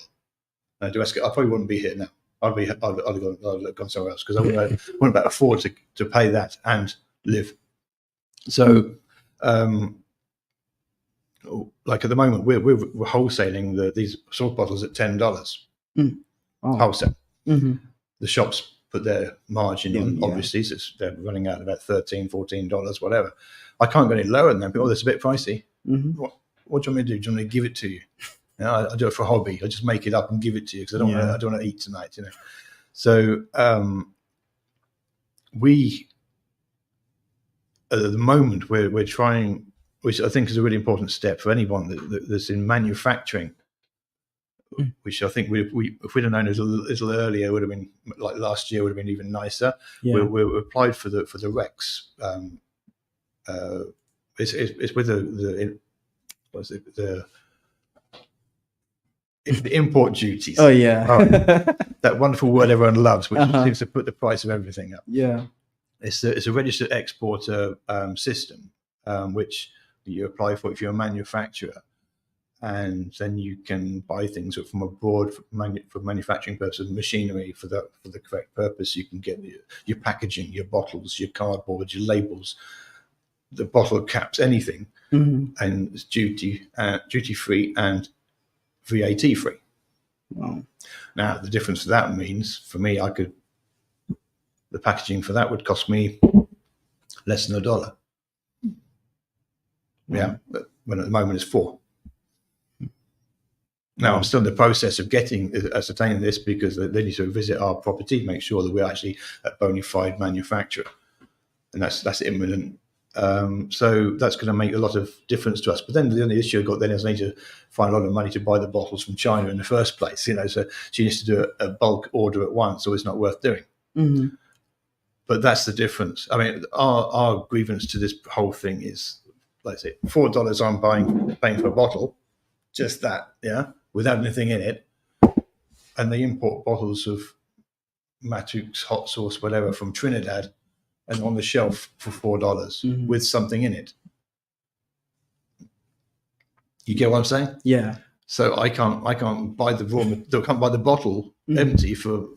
I probably wouldn't be here now. I'd have gone somewhere else because I wouldn't be able to afford to pay that and live. So, like at the moment, we're wholesaling these sauce bottles at $10 wholesale. Mm-hmm. The shops put their margin on, Yeah. obviously, so they're running out about $13, $14, whatever. I can't go any lower than that. But that's a bit pricey. Mm-hmm. What do you want me to do? Do you want me to give it to you? I do it for a hobby. I just make it up and give it to you because I don't want to eat tonight. So we at the moment we're trying, which I think is a really important step for anyone that's in manufacturing. Which I think we if we'd have known it a little earlier, it would have been like last year would have been even nicer. Yeah. We applied for the Rex. It's with the import duties. Oh yeah. That wonderful word everyone loves, which seems to put the price of everything up. Yeah. It's a registered exporter system, which you apply for if you're a manufacturer. And then you can buy things from abroad for manufacturing purposes, machinery for the correct purpose. You can get your packaging, your bottles, your cardboard, your labels, the bottle caps, anything, and it's duty free and VAT free. Wow. Now the difference that means for me, the packaging for that would cost me less than $1. Yeah, but when at the moment it's $4. Now, I'm still in the process of ascertaining this because they need to visit our property, make sure that we're actually a bona fide manufacturer. And that's imminent. So that's going to make a lot of difference to us. But then the only issue I've got then is I need to find a lot of money to buy the bottles from China in the first place. So she needs to do a bulk order at once, or it's not worth doing. Mm-hmm. But that's the difference. I mean, our grievance to this whole thing is, let's say, $4 I'm paying for a bottle, just that, without anything in it, and they import bottles of Matux hot sauce, whatever, from Trinidad, and on the shelf for $4 with something in it. You get what I'm saying? Yeah. So I can't buy can't buy the bottle empty for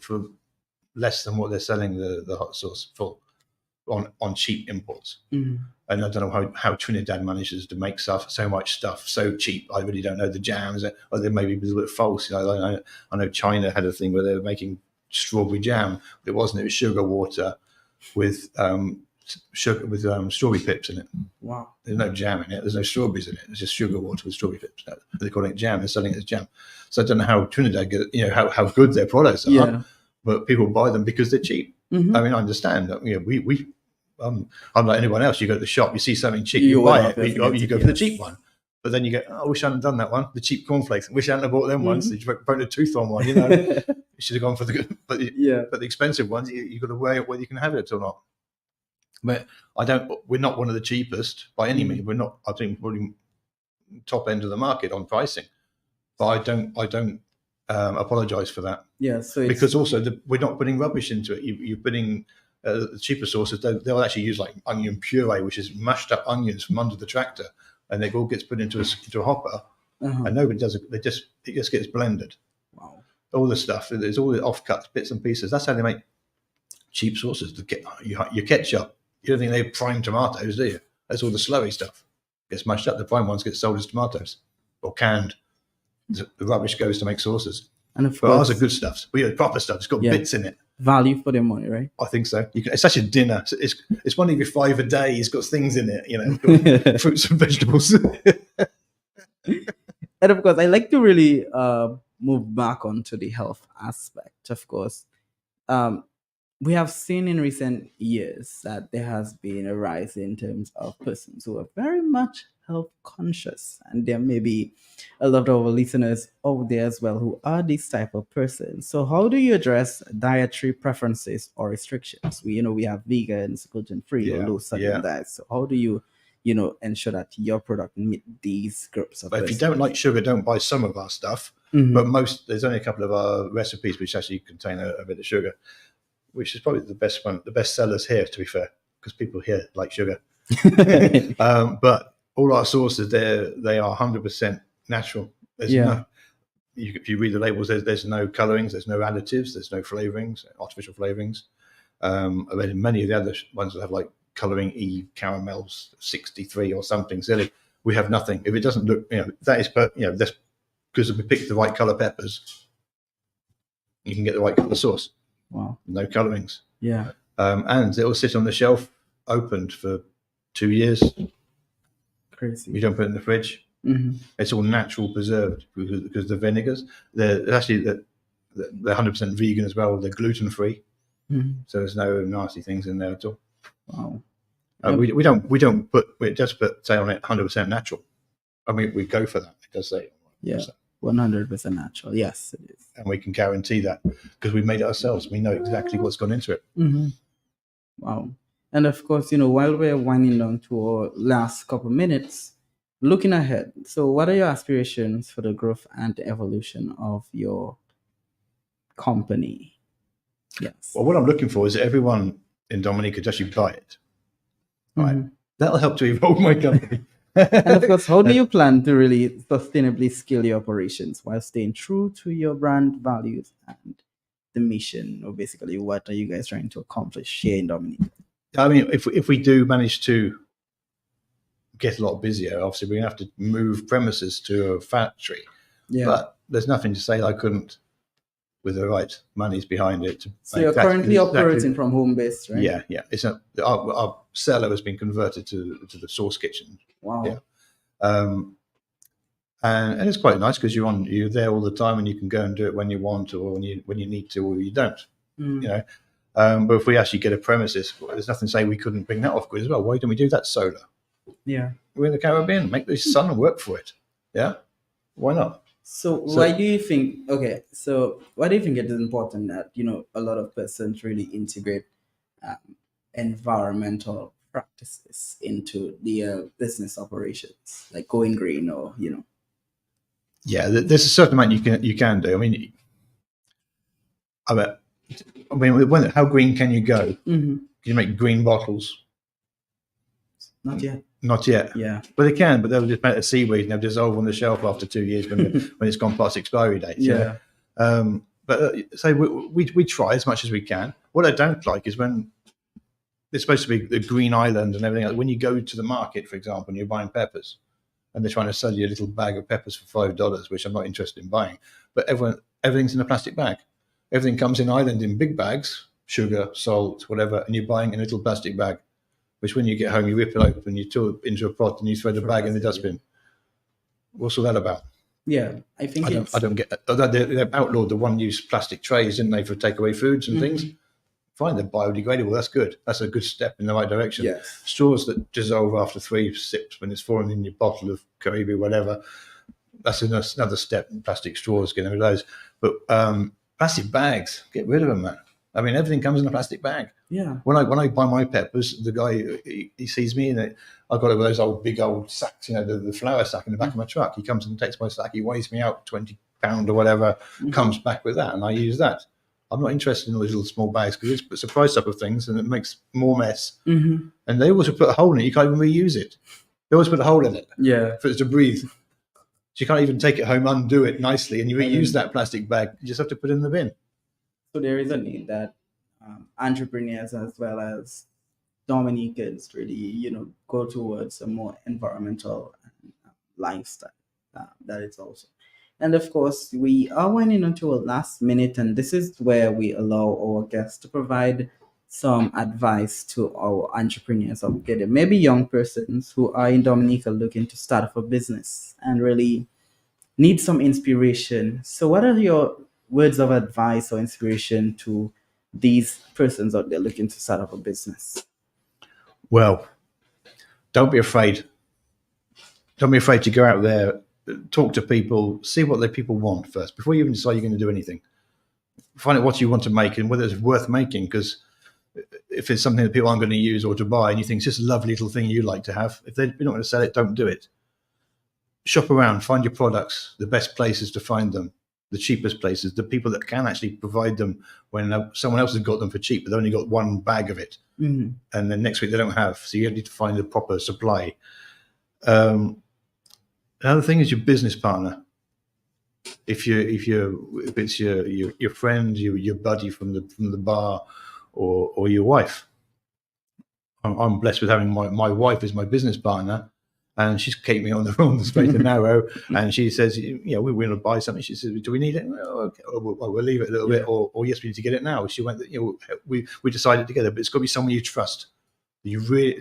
less than what they're selling the hot sauce for on cheap imports. And I don't know how Trinidad manages to make so much stuff so cheap. I really don't know the jams, or they may be a little bit false. I know China had a thing where they were making strawberry jam. It wasn't. It was sugar water with strawberry pips in it. Wow. There's no jam in it. There's no strawberries in it. It's just sugar water with strawberry pips. They're calling it jam. They're selling it as jam. So I don't know how Trinidad get how good their products are, but people buy them because they're cheap. I mean, I understand that. Unlike anyone else, you go to the shop, you see something cheap, you buy it, you go for the cheap one. But then you go, I wish I hadn't done that one. The cheap cornflakes. I wish I hadn't bought them ones. You broke a tooth on one. You should have gone for the good. But the expensive ones, you've got to weigh up whether you can have it or not. But we're not one of the cheapest by any means. We're not. I think probably top end of the market on pricing. But I don't apologise for that. Yeah. So because also we're not putting rubbish into it. You're putting the cheaper sources. They'll actually use like onion puree, which is mashed up onions from under the tractor, and it all gets put into a hopper, and nobody does it. It just gets blended. Wow. All the stuff. There's all the offcuts, bits and pieces. That's how they make cheap sources. Your ketchup, you don't think they're prime tomatoes, do you? That's all the slowy stuff. Gets mashed up. The prime ones get sold as tomatoes or canned. The rubbish goes to make sauces. And of But course, ours are good stuff. We have proper stuff. It's got bits in it. Value for their money, right? I think so. It's actually dinner. It's one of your 5 a day. It's got things in it, it's got fruits and vegetables. And of course, I like to really move back onto the health aspect. Of course, we have seen in recent years that there has been a rise in terms of persons who are very much health conscious, and there may be a lot of our listeners out there as well who are this type of person. So how do you address dietary preferences or restrictions? We have vegans, gluten-free or low sodium diets. So how do you ensure that your product meet these groups of But if you persons? don't like sugar, don't buy some of our stuff. Mhm. But there's only a couple of our recipes which actually contain a bit of sugar, which is probably the best one, the best sellers here, to be fair, because people here like sugar. But all our sauces, they are 100% natural. If you read the labels, there's no colorings, there's no additives, there's no flavorings, artificial flavorings. Many of the other ones that have like coloring E caramels 63 or something silly. We have nothing. If it doesn't look, that is, that's because we picked the right color peppers. You can get the right color sauce. Wow. No colorings. Yeah. And it will sit on the shelf opened for 2 years. Crazy. You don't put it in the fridge. Mm-hmm. It's all natural preserved because the vinegars, they're 100% vegan as well. They're gluten free. Mm-hmm. So there's no nasty things in there at all. Wow. We don't put, we just say on it 100% natural. I mean, we go for that. It does say 100% natural. Yes, it is. And we can guarantee that because we made it ourselves. We know exactly what's gone into it. Mm-hmm. Wow. And of course, while we're winding down to our last couple minutes, looking ahead. So what are your aspirations for the growth and the evolution of your company? Yes. Well, what I'm looking for is that everyone in Dominica could actually buy it. Right. Mm-hmm. That'll help to evolve my company. And of course, how do you plan to really sustainably scale your operations while staying true to your brand values and the mission? Or basically, what are you guys trying to accomplish here in Dominica? I mean, if we do manage to get a lot busier, obviously we're going to have to move premises to a factory. Yeah. But there's nothing to say I couldn't, with the right monies behind it. So you're currently operating from home base, right? Yeah. It's our cellar has been converted to the sauce kitchen. Wow. Yeah. And it's quite nice because you're there all the time and you can go and do it when you want or when you need to or you don't. Mm. But if we actually get a premises, there's nothing to say we couldn't bring that off grid as well. Why don't we do that solar? Yeah. We're in the Caribbean. Make the sun work for it. Yeah. Why not? So why do you think it is important that, a lot of persons really integrate environmental practices into the business operations, like going green or, Yeah, there's a certain amount you can do. I mean, how green can you go? Mm-hmm. Can you make green bottles? Not yet. Not yet. Yeah. But they can, but they'll just make a seaweed and they'll dissolve on the shelf after 2 years when it's gone past expiry date. Yeah. We try as much as we can. What I don't like is when it's supposed to be the green island and everything else. When you go to the market, for example, and you're buying peppers and they're trying to sell you a little bag of peppers for $5, which I'm not interested in buying, but everything's in a plastic bag. Everything comes in island in big bags, sugar, salt, whatever, and you're buying in a little plastic bag, which when you get home, you rip it open, you throw it into a pot, and you throw the bag in the dustbin. What's all that about? Yeah, I think I don't get that. They outlawed the one-use plastic trays, didn't they, for takeaway foods and things? Fine, they're biodegradable. That's good. That's a good step in the right direction. Yes. Straws that dissolve after 3 sips when it's fallen in your bottle of Caribe, whatever. That's another step. Plastic straws, getting rid of those. But plastic bags, get rid of them, man. I mean, everything comes in a plastic bag. Yeah. When I buy my peppers, the guy he sees me in it. I've got those big old sacks, the flour sack in the back of my truck. He comes and takes my sack. He weighs me out £20 or whatever. Comes back with that, and I use that. I'm not interested in those little small bags because it puts a price up of things and it makes more mess. Mm-hmm. And they also put a hole in it. You can't even reuse it. They always put a hole in it. Yeah. For it to breathe. So you can't even take it home, undo it nicely, and you reuse that plastic bag. You just have to put it in the bin. So there is a need that entrepreneurs as well as Dominicans really, go towards a more environmental lifestyle. That is also. And of course, we are winding into a last minute, and this is where we allow our guests to provide some advice to our entrepreneurs out there, maybe young persons who are in Dominica looking to start up a business and really need some inspiration. So, what are your words of advice or inspiration to these persons out there looking to start up a business? Well, don't be afraid. Don't be afraid to go out there, talk to people, see what the people want first before you even decide you're going to do anything. Find out what you want to make and whether it's worth making. Because if it's something that people aren't going to use or to buy, and you think it's just a lovely little thing you like to have, if they're not going to sell it, don't do it. Shop around, find your products, the best places to find them, the cheapest places, the people that can actually provide them when someone else has got them for cheap, but they only got one bag of it. Mm-hmm. And then next week they don't have. So you need to find the proper supply. Another thing is your business partner. If it's your friend, your buddy from the bar, or your wife. I'm blessed with having my wife as my business partner, and she's keeping me on the straight and narrow. And she says, we're going to buy something. She says, do we need it? Oh, okay. We'll leave it a little bit, or yes, we need to get it now. She went, we decided together, but it's got to be someone you trust.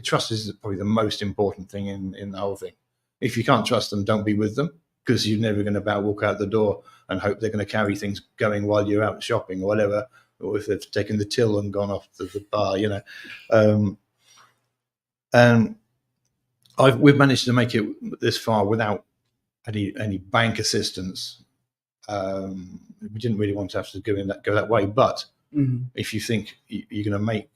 Trust is probably the most important thing in the whole thing. If you can't trust them, don't be with them, because you're never going to walk out the door and hope they're going to carry things going while you're out shopping or whatever, or if they've taken the till and gone off to the bar, And we've managed to make it this far without any bank assistance. We didn't really want to have to go that way, but if you think you're going to make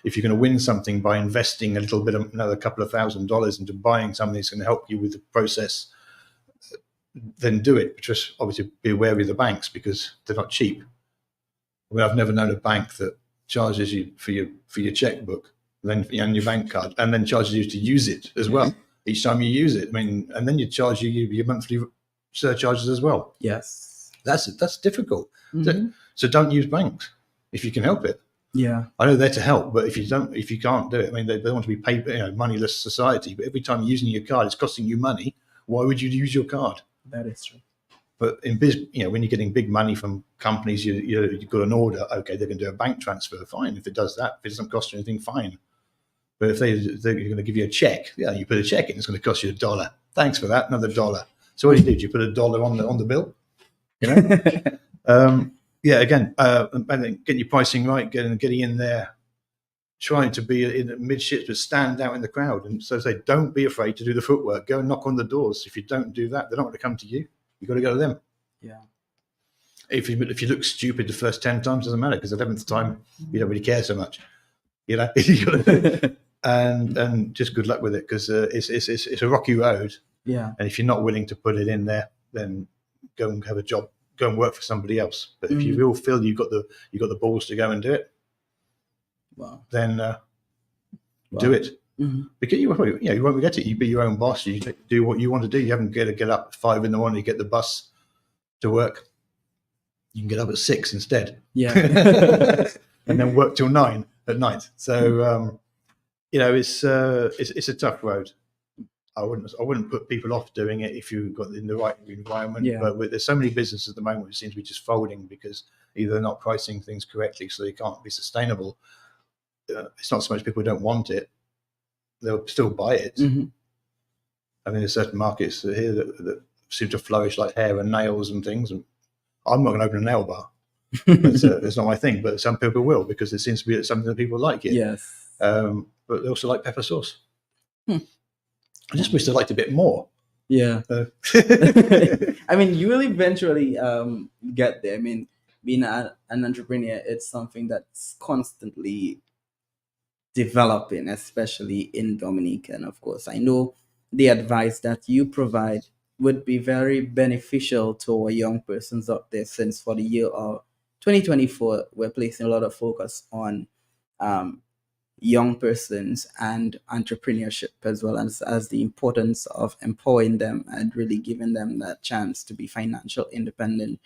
if you're going to win something by investing a little bit of another couple of $1,000s into buying something that's going to help you with the process, then do it. But just obviously be wary of the banks, because they're not cheap. I mean, I've never known a bank that charges you for your checkbook, then and your bank card, and then charges you to use it as well each time you use it. I mean, and then you charge your monthly surcharges as well. Yes, that's difficult. So don't use banks if you can help it. Yeah, I know they're to help, but if you can't do it, I mean, they want to be moneyless society. But every time you're using your card, it's costing you money. Why would you use your card? That is true. But in business, when you're getting big money from companies, you've got an order. Okay, they can do a bank transfer. Fine. If it does that, if it doesn't cost you anything, fine. But if they're going to give you a check, you put a check in, it's going to cost you $1. Thanks for that, another $1. So what do? You put $1 on the bill? Again, getting your pricing right, getting in there, trying to be in midships, but stand out in the crowd. And so say, don't be afraid to do the footwork. Go and knock on the doors. If you don't do that, they're not going to come to you. You've got to go to them. Yeah. If you look stupid the first 10 times, doesn't matter, because the 11th time you don't really care so much. And just good luck with it, because it's a rocky road. Yeah. And if you're not willing to put it in there, then go and have a job. Go and work for somebody else. But if you really feel you've got the balls to go and do it, then do it. Because you won't regret it. You be your own boss. You do what you want to do. You haven't got to get up at 5 a.m. to get the bus to work. You can get up at 6 instead. Yeah. And then work till 9 at night. So it's a tough road. I wouldn't put people off doing it if you've got in the right environment. Yeah. But there's so many businesses at the moment which seem to be just folding because either they're not pricing things correctly, so they can't be sustainable. It's not so much people don't want it; they'll still buy it. I mean, there's certain markets here that seem to flourish, like hair and nails and things. And I'm not going to open a nail bar. It's not my thing, but some people will, because it seems to be something that people like it. Yes. But they also like pepper sauce. I just wish they liked a bit more. Yeah. I mean, you will eventually get there. I mean, being an entrepreneur, it's something that's constantly developing, especially in Dominica. And of course, I know the advice that you provide would be very beneficial to our young persons out there, since for the year of 2024, we're placing a lot of focus on young persons and entrepreneurship, as well as the importance of empowering them and really giving them that chance to be financial independent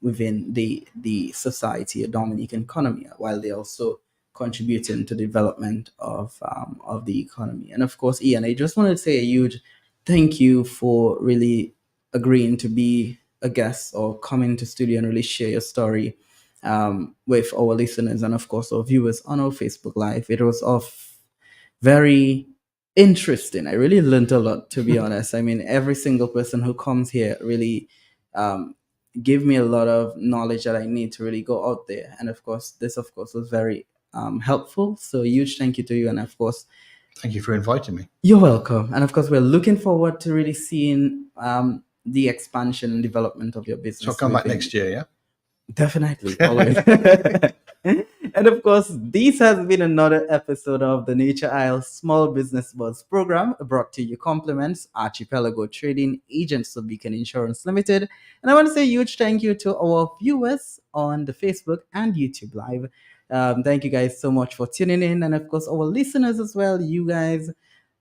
within the society or Dominican economy, while they also contributing to the development of the economy. And of course, Ian, I just wanted to say a huge thank you for really agreeing to be a guest or coming to studio and really share your story with our listeners and of course our viewers on our Facebook Live. It was of very interesting. I really learned a lot, to be honest. I mean, every single person who comes here really um, give me a lot of knowledge that I need to really go out there. And of course, this, of course, was very helpful. So, a huge thank you to you. And of course, Thank you for inviting me. you're welcome. And of course, we're looking forward to really seeing the expansion and development of your business. So I'll come back within- next year, yeah? Definitely, always. And of course, this has been another episode of the Nature Isle Small Business Buzz program brought to you compliments Archipelago Trading Agents of Beacon Insurance Limited. And I want to say a huge thank you to our viewers on the Facebook and YouTube Live. Thank you guys so much for tuning in. And of course, our listeners as well. You guys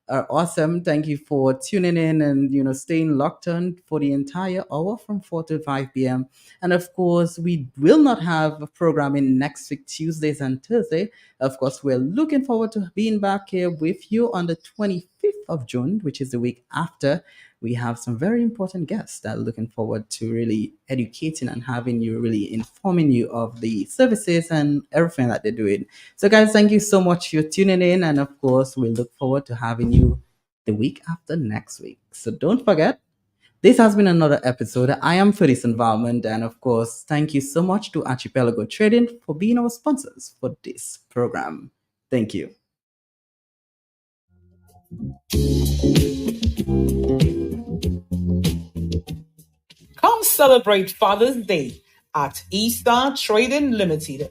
are awesome. Thank you for tuning in and staying locked on for the entire hour from 4 to 5 p.m. And of course, we will not have a programming next week, Tuesdays and Thursday. Of course, we're looking forward to being back here with you on the 25th of June, which is the week after. We have some very important guests that are looking forward to really educating and having you really informing you of the services and everything that they're doing. So, guys, thank you so much for tuning in. And of course, we look forward to having you the week after next week. So, don't forget, this has been another episode. I am for this environment. And of course, thank you so much to Archipelago Trading for being our sponsors for this program. Thank you. Come celebrate Father's Day at Eaststar Trading Limited,